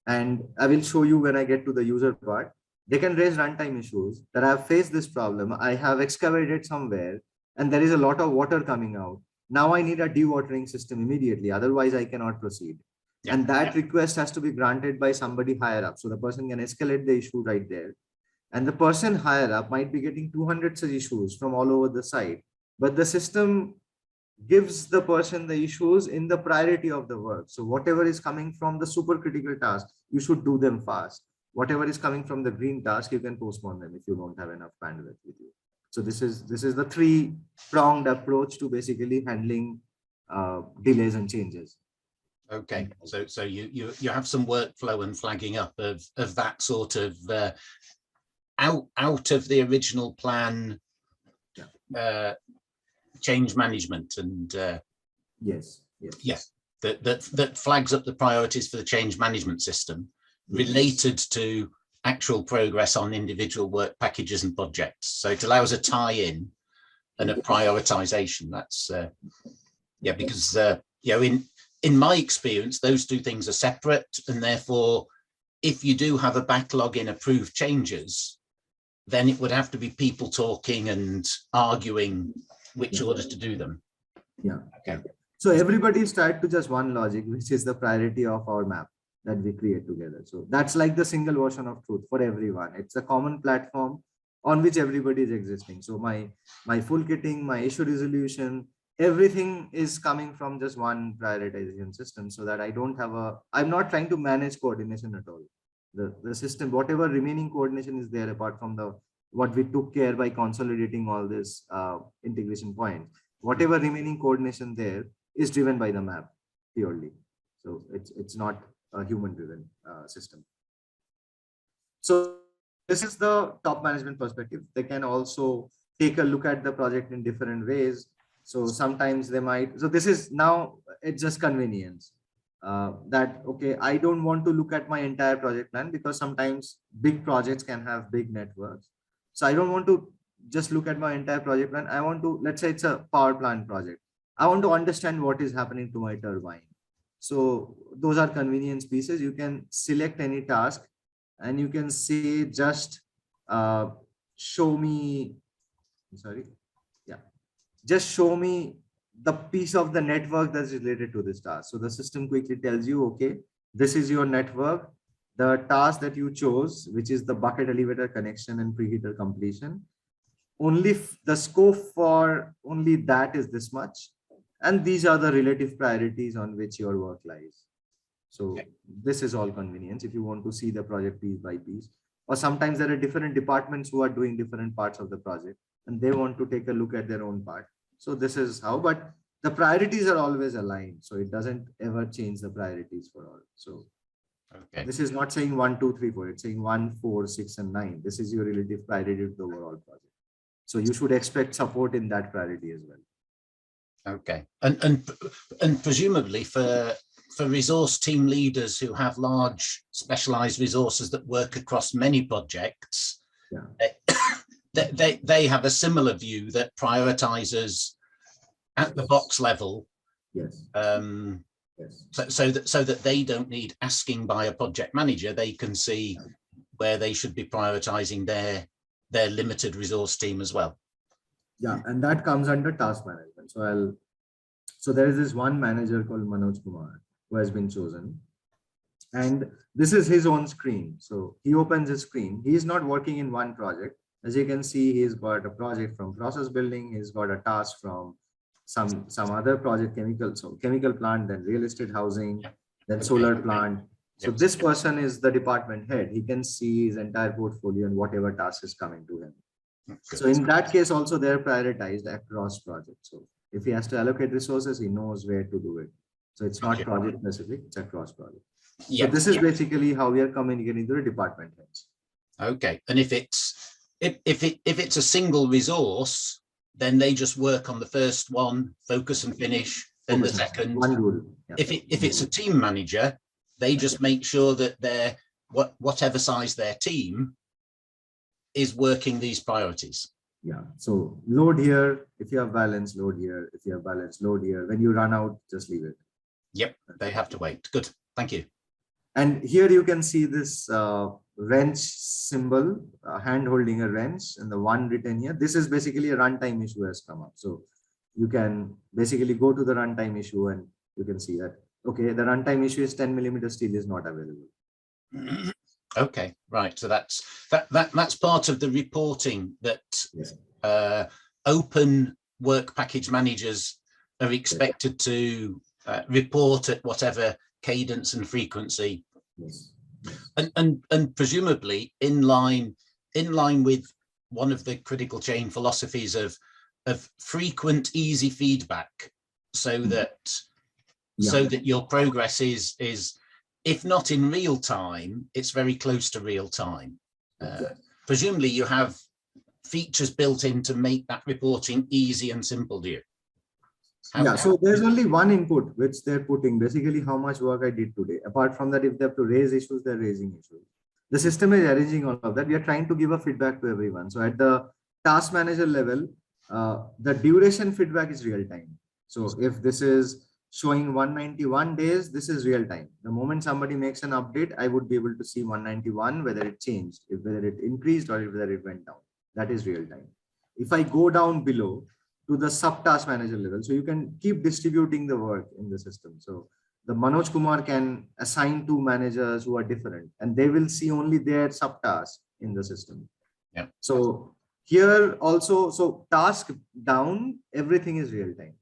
B: And I will show you when I get to the user part. They can raise runtime issues that I have faced this problem. I have excavated somewhere and there is a lot of water coming out. Now I need a dewatering system immediately. Otherwise I cannot proceed. Yeah. And that request has to be granted by somebody higher up. So the person can escalate the issue right there. And the person higher up might be getting 200 such issues from all over the site. But the system gives the person the issues in the priority of the work. So whatever is coming from the super critical task, you should do them fast. Whatever is coming from the green task, you can postpone them if you don't have enough bandwidth with you. So this is the three-pronged approach to basically handling delays and changes.
A: Okay, so you have some workflow and flagging up of that sort of out of the original plan change management and
B: yes,
A: that flags up the priorities for the change management system related to actual progress on individual work packages and projects. So it allows a tie-in and a prioritization. That's because in my experience, those two things are separate, and therefore, if you do have a backlog in approved changes, then it would have to be people talking and arguing which order to do them.
B: Yeah.
A: Okay.
B: So everybody start to just one logic, which is the priority of our map that we create together. So that's like the single version of truth for everyone. It's a common platform on which everybody is existing. So my full kitting, my issue resolution, everything is coming from just one prioritization system, so that I don't have I'm not trying to manage coordination at all. The system, whatever remaining coordination is there, apart from what we took care by consolidating all this integration points, whatever remaining coordination there is driven by the map purely. So it's not a human driven system. So this is the top management perspective. They can also take a look at the project in different ways. So sometimes they might, so this is now, it's just convenience that, okay, I don't want to look at my entire project plan, because sometimes big projects can have big networks. So I don't want to just look at my entire project plan. I want to, let's say it's a power plant project. I want to understand what is happening to my turbine. So those are convenience pieces. You can select any task and you can say, just show me, just show me the piece of the network that's related to this task. So the system quickly tells you, okay, this is your network. The task that you chose, which is the bucket elevator connection and preheater completion, only the scope for only that is this much. And these are the relative priorities on which your work lies. So this is all convenience if you want to see the project piece by piece. Or sometimes there are different departments who are doing different parts of the project and they want to take a look at their own part. So this is how, but the priorities are always aligned. So it doesn't ever change the priorities for all. So this is not saying 1, 2, 3, 4. It's saying 1, 4, 6, and 9. This is your relative priority to the overall project. So you should expect support in that priority as well.
A: Okay. And presumably for resource team leaders who have large specialized resources that work across many projects, they have a similar view that prioritizes at the box level.
B: Yes.
A: So that they don't need asking by a project manager. They can see where they should be prioritizing their limited resource team as well.
B: Yeah, and that comes under task management. So there is this one manager called Manoj Kumar who has been chosen, and this is his own screen. So he opens his screen. He is not working in one project. As you can see, he's got a project from process building. He's got a task from some other project, chemical plant, then real estate housing, then solar plant. So
A: Yes.
B: this person is the department head. He can see his entire portfolio and whatever task is coming to him.
A: Good.
B: So in that case, also they're prioritized across projects. So if he has to allocate resources, he knows where to do it. So it's not
A: Gotcha.
B: project specific, it's across project. So
A: Yeah.
B: this is basically how we are communicating to the department heads.
A: Okay. And if it's a single resource, then they just work on the first one, focus and finish, then the second.
B: One rule. Yeah.
A: If it's a team manager, they just make sure that they're whatever size their team is working these priorities.
B: Yeah. So load here, if you have balance, load here. If you have balance, load here. When you run out, just leave it.
A: Yep. They have to wait. Good. Thank you.
B: And here you can see this wrench symbol, hand holding a wrench, and the one written here. This is basically a runtime issue has come up. So you can basically go to the runtime issue and you can see that, okay, the runtime issue is 10mm steel is not available.
A: Okay, right. So that's part of the reporting that
B: Yes.
A: open work package managers are expected to report at whatever cadence and frequency.
B: Yes.
A: And presumably in line with one of the critical chain philosophies of frequent, easy feedback, so that your progress is if not in real time, it's very close to real time. Presumably you have features built in to make that reporting easy and simple, do you?
B: So there's only one input which they're putting, basically how much work I did today. Apart from that, if they have to raise issues, they're raising issues. The system is arranging all of that. We are trying to give a feedback to everyone. So at the task manager level, the duration feedback is real time. So if this is showing 191 days, this is real time. The moment somebody makes an update, I would be able to see 191, whether it changed, whether it increased or whether it went down. That is real time. If I go down below to the subtask manager level, so you can keep distributing the work in the system. So the Manoj Kumar can assign 2 managers who are different, and they will see only their subtask in the system.
A: Yeah.
B: So here also, so task down, everything is real time.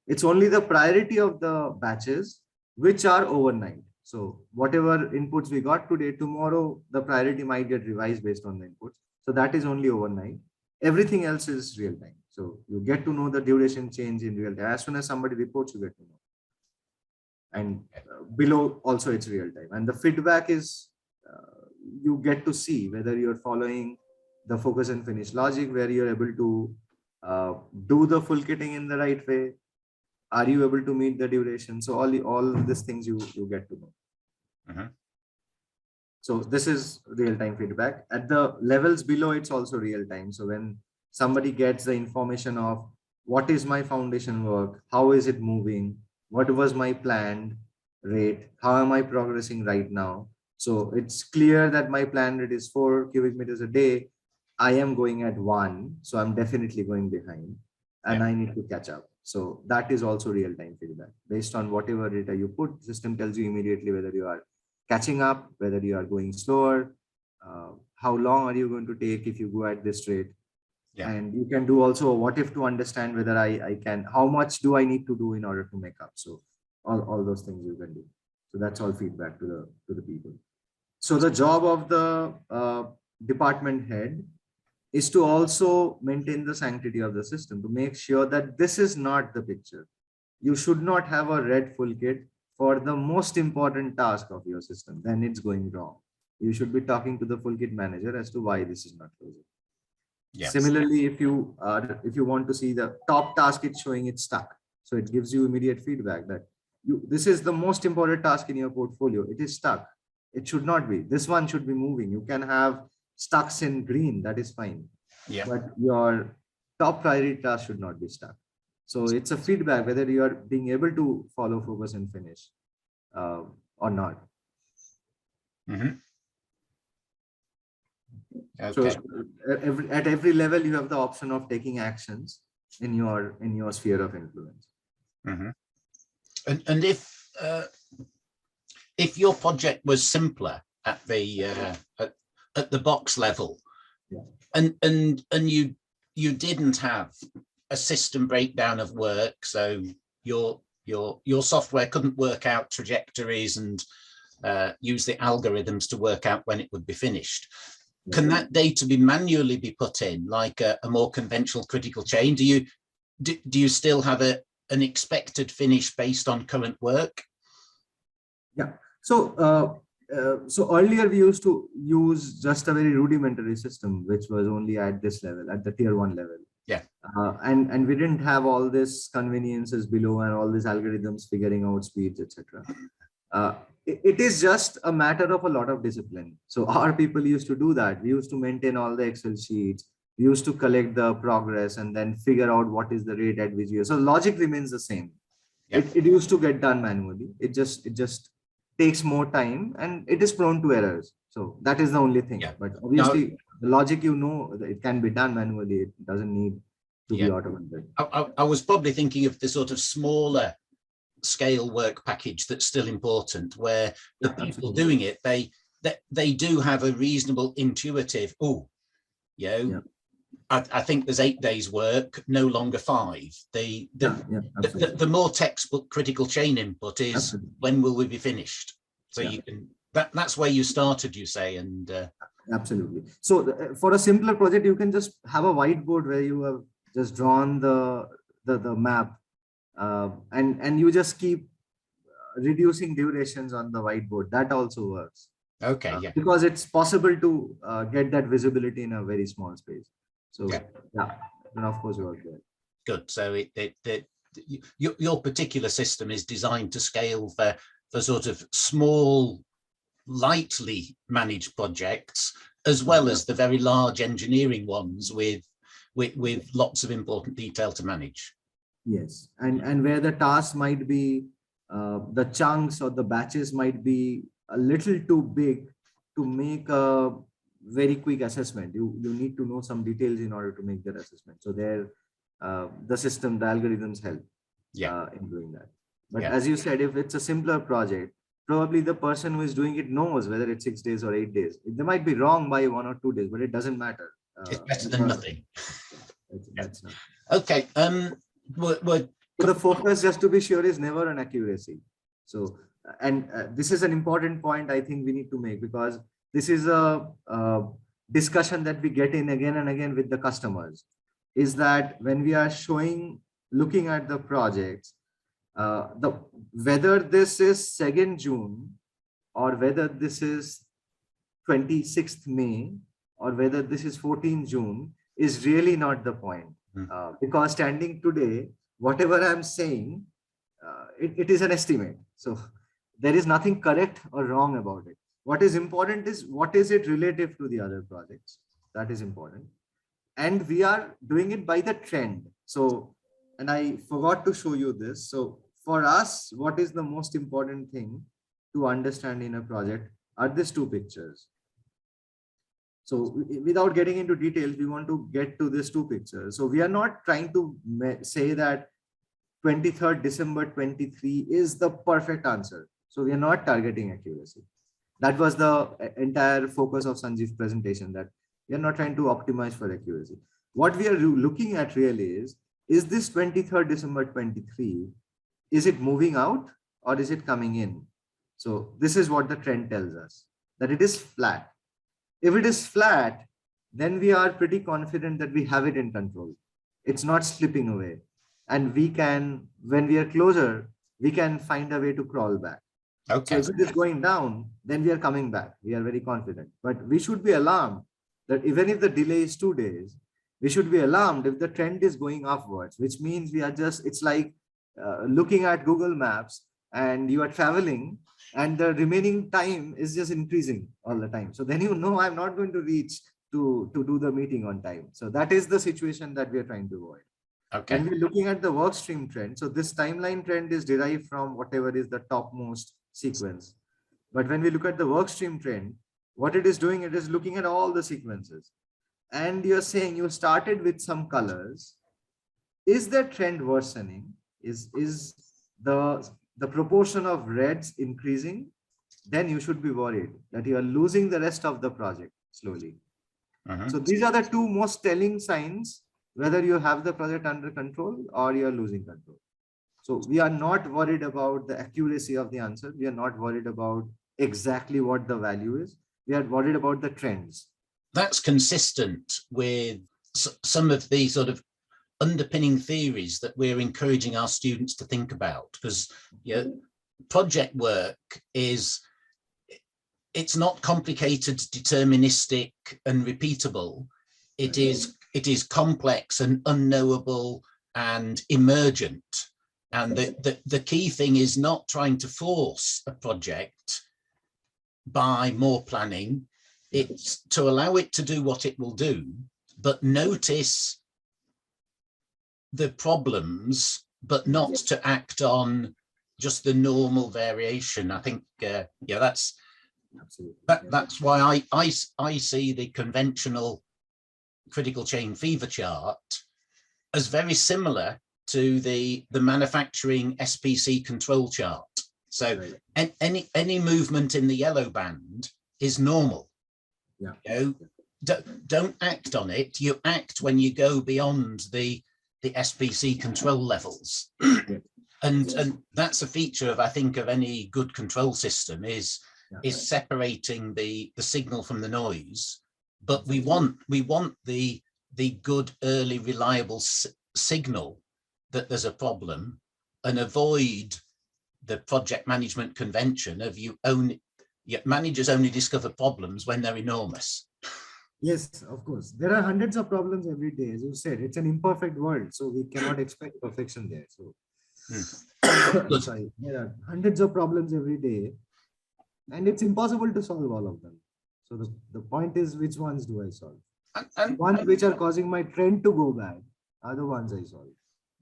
B: It's only the priority of the batches which are overnight. So whatever inputs we got today, tomorrow the priority might get revised based on the inputs. So that is only overnight. Everything else is real time. So you get to know the duration change in real time. As soon as somebody reports, you get to know. And below also it's real time. And the feedback is you get to see whether you're following the focus and finish logic, where you're able to do the full kitting in the right way. Are you able to meet the duration? So all these things you get to know. So this is real-time feedback. At the levels below, it's also real time. So when somebody gets the information of what is my foundation work, how is it moving, what was my planned rate, how am I progressing right now? So it's clear that my planned rate is 4 cubic meters a day. I am going at 1, so I'm definitely going behind, and I need to catch up. So that is also real-time feedback. Based on whatever data you put, system tells you immediately whether you are catching up, whether you are going slower, how long are you going to take if you go at this rate. And you can do also what if to understand whether I can, how much do I need to do in order to make up. So all those things you can do. So that's all feedback to the people. So the job of the department head is to also maintain the sanctity of the system, to make sure that this is not the picture. You should not have a red full kit for the most important task of your system, then it's going wrong. You should be talking to the full kit manager as to why this is not closing. Yes. Similarly, if you want to see the top task, it's showing it's stuck. So it gives you immediate feedback that this is the most important task in your portfolio. It is stuck. It should not be. This one should be moving. You can have stucks in green, that is fine. But your top priority task should not be stuck. So it's a feedback whether you are being able to follow focus and finish or not. Okay. So at every level, you have the option of taking actions in your sphere of influence.
A: And if your project was simpler at the box level, and you didn't have a system breakdown of work, so your software couldn't work out trajectories and use the algorithms to work out when it would be finished. Can that data be manually be put in, like a more conventional critical chain? Do you still have an expected finish based on current work?
B: Yeah. So earlier we used to use just a very rudimentary system, which was only at this level, at the tier 1 level.
A: Yeah.
B: And we didn't have all this conveniences below and all these algorithms figuring out speeds, etc. It is just a matter of a lot of discipline. So our people used to do that. We used to maintain all the Excel sheets. We used to collect the progress and then figure out what is the rate at which you. So logic remains the same.
A: Yeah.
B: It used to get done manually. It just takes more time and it is prone to errors. So that is the only thing.
A: Yeah.
B: But obviously, the logic, it can be done manually. It doesn't need to be automated.
A: I was probably thinking of the sort of smaller scale work package that's still important, where the people doing it, they do have a reasonable intuitive, I think there's 8 days work, no longer 5. The more textbook critical chain input is when will we be finished? So you can that's where you started, you say, and
B: absolutely. So for a simpler project, you can just have a whiteboard where you have just drawn the map, and you just keep reducing durations on the whiteboard. That also works.
A: Okay,
B: because it's possible to get that visibility in a very small space. So and of course work there.
A: Good. So your particular system is designed to scale for sort of small, lightly managed projects, as well as the very large engineering ones with lots of important detail to manage.
B: Yes, and where the tasks might be, the chunks or the batches might be a little too big to make a very quick assessment. You need to know some details in order to make that assessment. So there, the system, the algorithms help in doing that. But as you said, if it's a simpler project, probably the person who is doing it knows whether it's 6 days or 8 days. They might be wrong by 1 or 2 days, but it doesn't matter.
A: It's better than nothing.
B: That's not.
A: Okay.
B: The focus, just to be sure, is never on accuracy. So, and this is an important point I think we need to make, because this is a discussion that we get in again and again with the customers, is that when we are looking at the projects, whether this is 2nd June or whether this is 26th May or whether this is 14th June is really not the point. Because standing today, whatever I'm saying, it is an estimate. So there is nothing correct or wrong about it. What is important is what is it relative to the other projects. That is important. And we are doing it by the trend. So, and I forgot to show you this. So for us, what is the most important thing to understand in a project are these 2 pictures. So without getting into details, we want to get to these 2 pictures. So we are not trying to say that 23rd December 23 is the perfect answer. So we are not targeting accuracy. That was the entire focus of Sanjeev's presentation, that we are not trying to optimize for accuracy. What we are looking at really is this 23rd December 23, is it moving out or is it coming in? So this is what the trend tells us, that it is flat. If it is flat, then we are pretty confident that we have it in control. It's not slipping away. And we can, when we are closer, we can find a way to crawl back.
A: Okay.
B: So if it is going down, then we are coming back. We are very confident. But we should be alarmed that even if the delay is 2 days, we should be alarmed if the trend is going upwards, which means we are just, it's like looking at Google Maps and you are traveling and the remaining time is just increasing all the time. So then I'm not going to reach to do the meeting on time. So that is the situation that we are trying to avoid.
A: Okay.
B: And we're looking at the work stream trend. So this timeline trend is derived from whatever is the topmost sequence. But when we look at the work stream trend, what it is doing, it is looking at all the sequences. And you're saying you started with some colors. Is the trend worsening? Is the proportion of reds increasing? Then you should be worried that you are losing the rest of the project slowly. So these are the 2 most telling signs whether you have the project under control or you are losing control. So we are not worried about the accuracy of the answer. We are not worried about exactly what the value is. We are worried about the trends.
A: That's consistent with some of the sort of underpinning theories that we're encouraging our students to think about, because project work it's not complicated, deterministic and repeatable. It is complex and unknowable and emergent. And the key thing is not trying to force a project by more planning. It's to allow it to do what it will do, but notice the problems, but not to act on just the normal variation. I think, that's why I see the conventional critical chain fever chart as very similar to the manufacturing SPC control chart. So any movement in the yellow band is normal. Don't act on it. You act when you go beyond the SPC control levels. And that's a feature of, I think, of any good control system is separating the signal from the noise. But we want the good early reliable signal that there's a problem, and avoid the project management convention of managers only discover problems when they're enormous.
B: Yes, of course. There are hundreds of problems every day. As you said, it's an imperfect world, so we cannot expect perfection there. So sorry, there are hundreds of problems every day, and it's impossible to solve all of them. So the point is, which ones do I solve? And ones which are causing my trend to go bad are the ones I solve.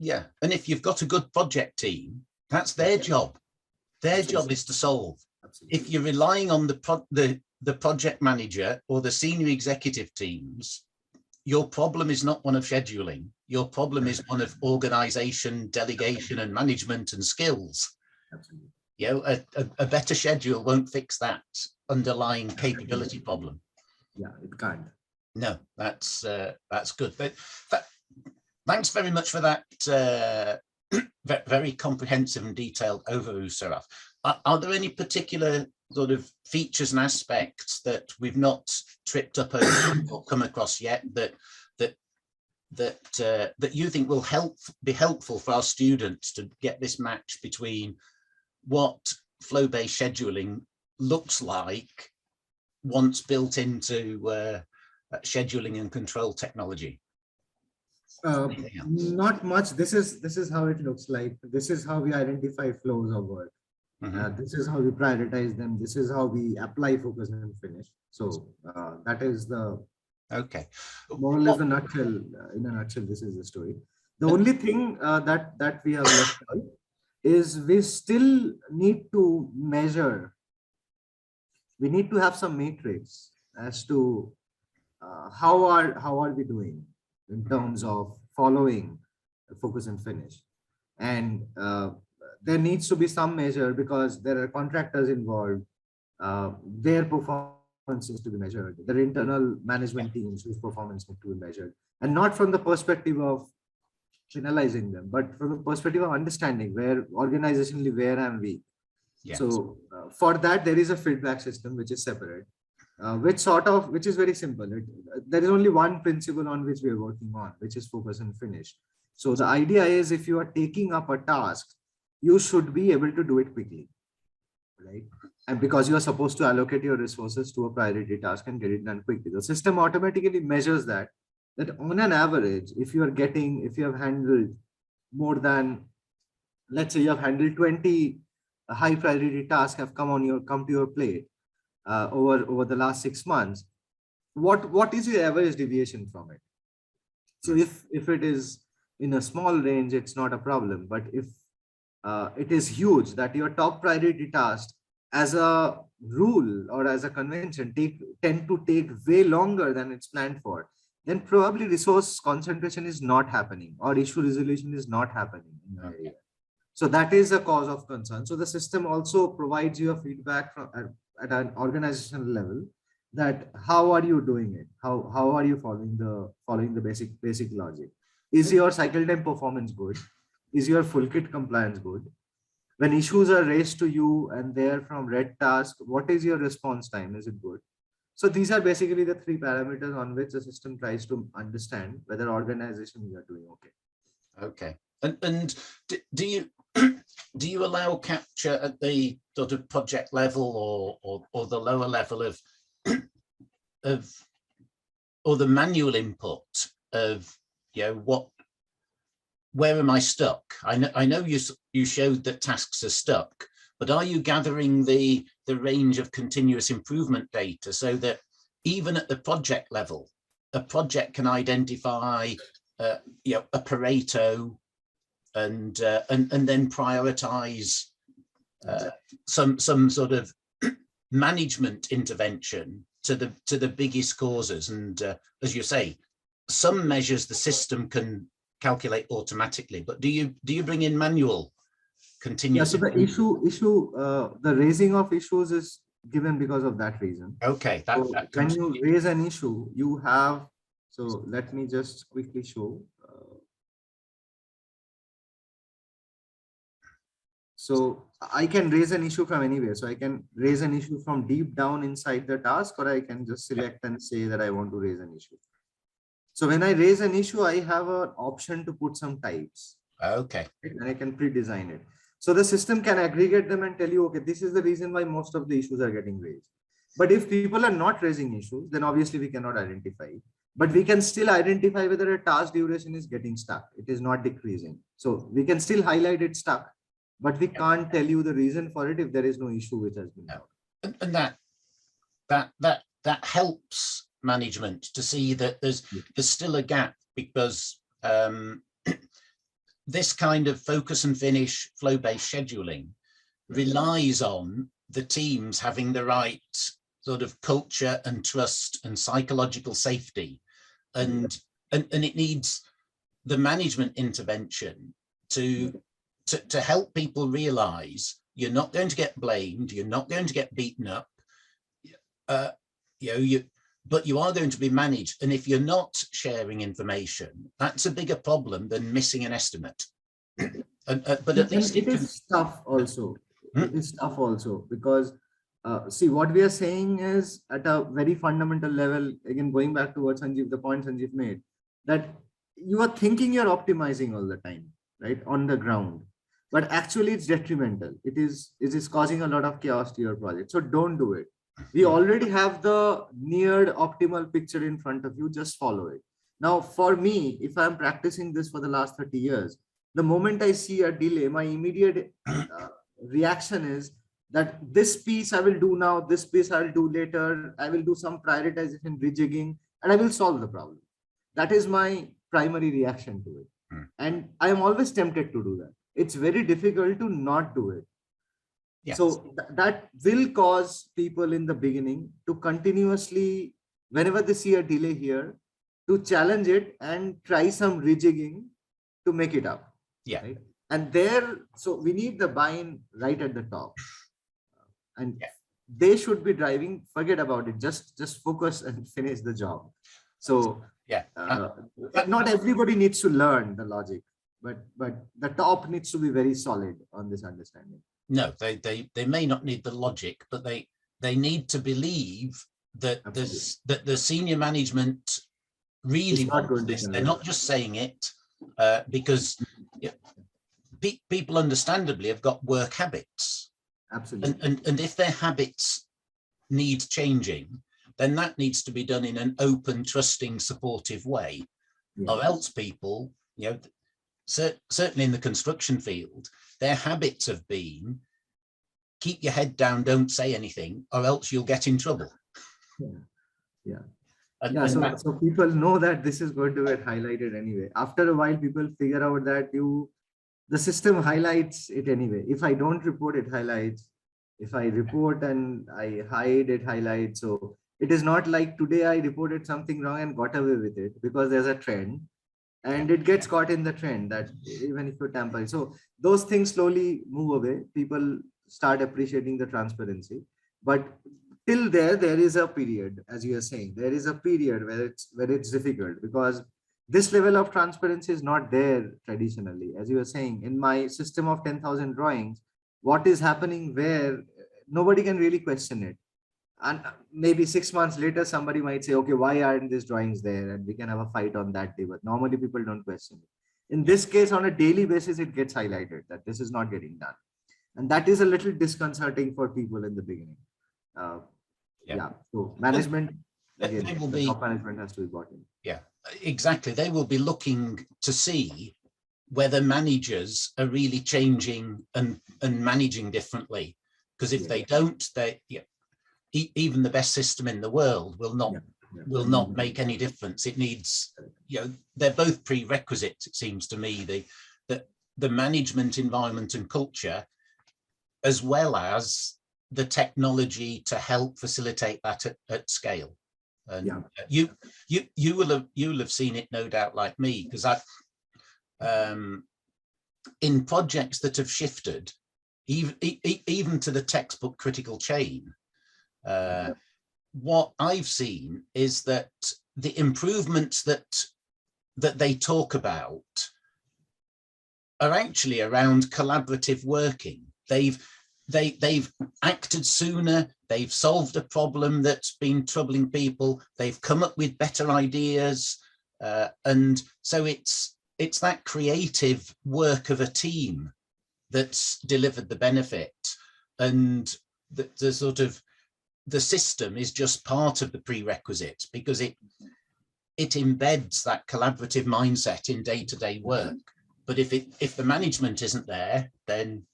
A: Yeah, and if you've got a good project team, that's their job. Their job is to solve. Absolutely. If you're relying on the project manager or the senior executive teams, your problem is not one of scheduling. Your problem is one of organization, delegation, and management and skills. Absolutely. A better schedule won't fix that underlying capability problem.
B: Yeah, it can't.
A: No, that's good. But thanks very much for that very comprehensive and detailed overview, Sourav. Are there any particular sort of features and aspects that we've not tripped up over or come across yet that you think will be helpful for our students to get this match between what flow-based scheduling looks like once built into scheduling and control technology?
B: Not much. This is how it looks like. This is how we identify flows of work. This is how we prioritize them. This is how we apply, focus, and finish. So that is the more or less the nutshell. In a nutshell, this is the story. The only thing that we have left out is we still need to measure. We need to have some matrix as to how are we doing in terms of following focus and finish. And there needs to be some measure because there are contractors involved. Their performance is to be measured. There are internal management teams whose performance need to be measured, and not from the perspective of penalizing them, but from the perspective of understanding where organizationally where I'm weak. Yes. So for that there is a feedback system which is separate, which is very simple. There is only one principle on which we are working on, which is focus and finish. So the idea is, if you are taking up a task, you should be able to do it quickly, right? And because you are supposed to allocate your resources to a priority task and get it done quickly, the system automatically measures that on an average, if you have handled more than, let's say you have handled 20 high priority tasks have come to your plate over the last 6 months, what is your average deviation from it? So if it is in a small range, it's not a problem. But if it is huge, that your top priority tasks as a rule or as a convention tend to take way longer than it's planned for, then probably resource concentration is not happening or issue resolution is not happening in the area. So that is a cause of concern. So the system also provides you a feedback at an organizational level, that how are you doing it? How are you following the basic logic? Is your cycle time performance good? Is your full kit compliance good? When issues are raised to you and they're from red task, what is your response time? Is it good? So these are basically the three parameters on which the system tries to understand whether organizations are doing okay.
A: Okay. And do you do you allow capture at the sort of project level or the lower level of or the manual input of, you know, where am I stuck? I know you showed that tasks are stuck, but are you gathering the range of continuous improvement data so that even at the project level, a project can identify you know, a Pareto and then prioritize some sort of management intervention to the biggest causes? And as you say, some measures the system can calculate automatically, but do you bring in manual continuous?
B: Yeah, so the raising of issues is given because of that reason.
A: Okay,
B: so when you raise an issue, you have, so let me just quickly show. So I can raise an issue from anywhere. So I can raise an issue from deep down inside the task, or I can just select and say that I want to raise an issue. So when I raise an issue, I have an option to put some types.
A: Okay.
B: And I can pre-design it. So the system can aggregate them and tell you, okay, this is the reason why most of the issues are getting raised. But if people are not raising issues, then obviously we cannot identify. But we can still identify whether a task duration is getting stuck. It is not decreasing. So we can still highlight it stuck, but we can't tell you the reason for it if there is no issue which has been found.
A: And that helps management to see that there's still a gap, because this kind of focus and finish flow-based scheduling relies on the teams having the right sort of culture and trust and psychological safety, and it needs the management intervention to help people realize you're not going to get blamed, you're not going to get beaten up, but you are going to be managed. And if you're not sharing information, that's a bigger problem than missing an estimate. But at least
B: it is tough also. It is tough also because see, what we are saying is at a very fundamental level, again, going back to what Sanjeev, the point Sanjeev made, that you are thinking you're optimizing all the time, right, on the ground, but actually it's detrimental. It is causing a lot of chaos to your project. So don't do it. We already have the near optimal picture in front of you, just follow it. Now, for me, if I'm practicing this for the last 30 years, the moment I see a delay, my immediate reaction is that this piece I will do now, this piece I will do later, I will do some prioritization, rejigging, and I will solve the problem. That is my primary reaction to it. And I am always tempted to do that. It's very difficult to not do it. Yes. So that will cause people in the beginning to continuously, whenever they see a delay here, to challenge it and try some rejigging to make it up.
A: Yeah.
B: Right? And so we need the buy-in right at the top. And they should be driving, forget about it, just focus and finish the job. So not everybody needs to learn the logic, but the top needs to be very solid on this understanding.
A: No, they may not need the logic, but they need to believe that that the senior management really wants this. They're not just saying it because people understandably have got work habits.
B: Absolutely.
A: And if their habits need changing, then that needs to be done in an open, trusting, supportive way, or else people, certainly in the construction field, their habits have been keep your head down, don't say anything, or else you'll get in trouble.
B: So people know that this is going to get highlighted anyway. After a while, people figure out that the system highlights it anyway. If I don't report, it highlights. If I report and I hide, it highlights. So it is not like today I reported something wrong and got away with it because there's a trend. And it gets caught in the trend that even if you're tampering. So those things slowly move away. People start appreciating the transparency. But till there is a period, as you are saying, there is a period where it's difficult because this level of transparency is not there traditionally. As you were saying, in my system of 10,000 drawings, what is happening where, nobody can really question it. And maybe 6 months later, somebody might say, okay, why aren't these drawings there? And we can have a fight on that day, but normally people don't question it. In this case, on a daily basis, it gets highlighted that this is not getting done. And that is a little disconcerting for people in the beginning. Yeah. So management, again, the top management has to be brought in.
A: Yeah, exactly. They will be looking to see whether managers are really changing and managing differently. Because if they don't, even the best system in the world will not make any difference. It needs, they're both prerequisites, it seems to me, the management environment and culture, as well as the technology to help facilitate that at scale. And you will have seen it, no doubt, like me, because in projects that have shifted even to the textbook critical chain, what I've seen is that the improvements that they talk about are actually around collaborative working. They've acted sooner, they've solved a problem that's been troubling people, they've come up with better ideas, and so it's that creative work of a team that's delivered the benefit, and the sort of the system is just part of the prerequisite, because it embeds that collaborative mindset in day-to-day work. But if the management isn't there, then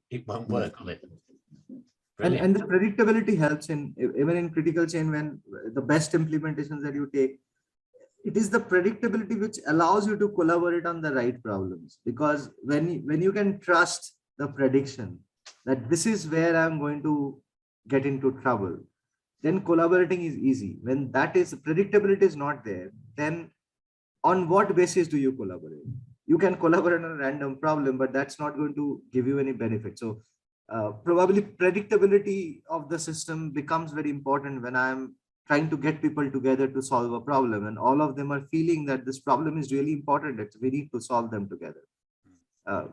A: it won't work on it.
B: And the predictability helps in, even in critical chain, when the best implementations that you take, it is the predictability which allows you to collaborate on the right problems. Because when you can trust the prediction that this is where I'm going to get into trouble, then collaborating is easy. When that is, predictability is not there, then on what basis do you collaborate? You can collaborate on a random problem, but that's not going to give you any benefit. So probably predictability of the system becomes very important when I'm trying to get people together to solve a problem, and all of them are feeling that this problem is really important, that we need to solve them together.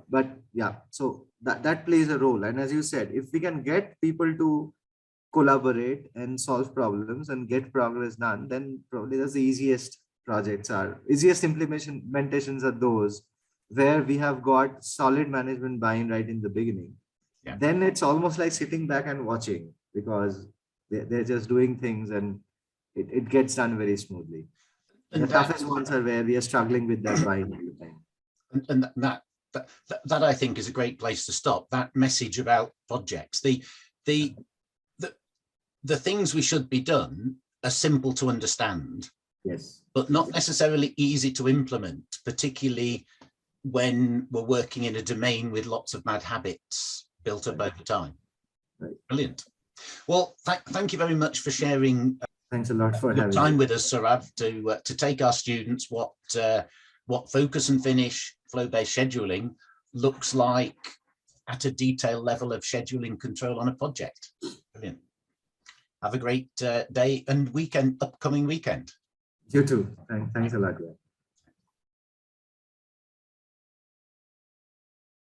B: But yeah, so that plays a role. And as you said, if we can get people to collaborate and solve problems and get progress done, then probably that's the easiest projects are. Easiest implementations are those where we have got solid management buy-in right in the beginning. Yeah. Then it's almost like sitting back and watching, because they're just doing things and it gets done very smoothly. And the toughest ones are where we are struggling with that buy-in all the time.
A: And that I think is a great place to stop. That message about projects, the things we should be done are simple to understand,
B: yes,
A: but not necessarily easy to implement, particularly when we're working in a domain with lots of bad habits built up over time.
B: Right.
A: Brilliant. Well, thank you very much for sharing.
B: Thanks a lot for
A: your
B: having
A: time
B: me.
A: with us, Sourav, to take our students what focus and finish flow-based scheduling looks like at a detailed level of scheduling control on a project. Brilliant. Have a great day and upcoming weekend.
B: You too. Thanks a lot. Yeah.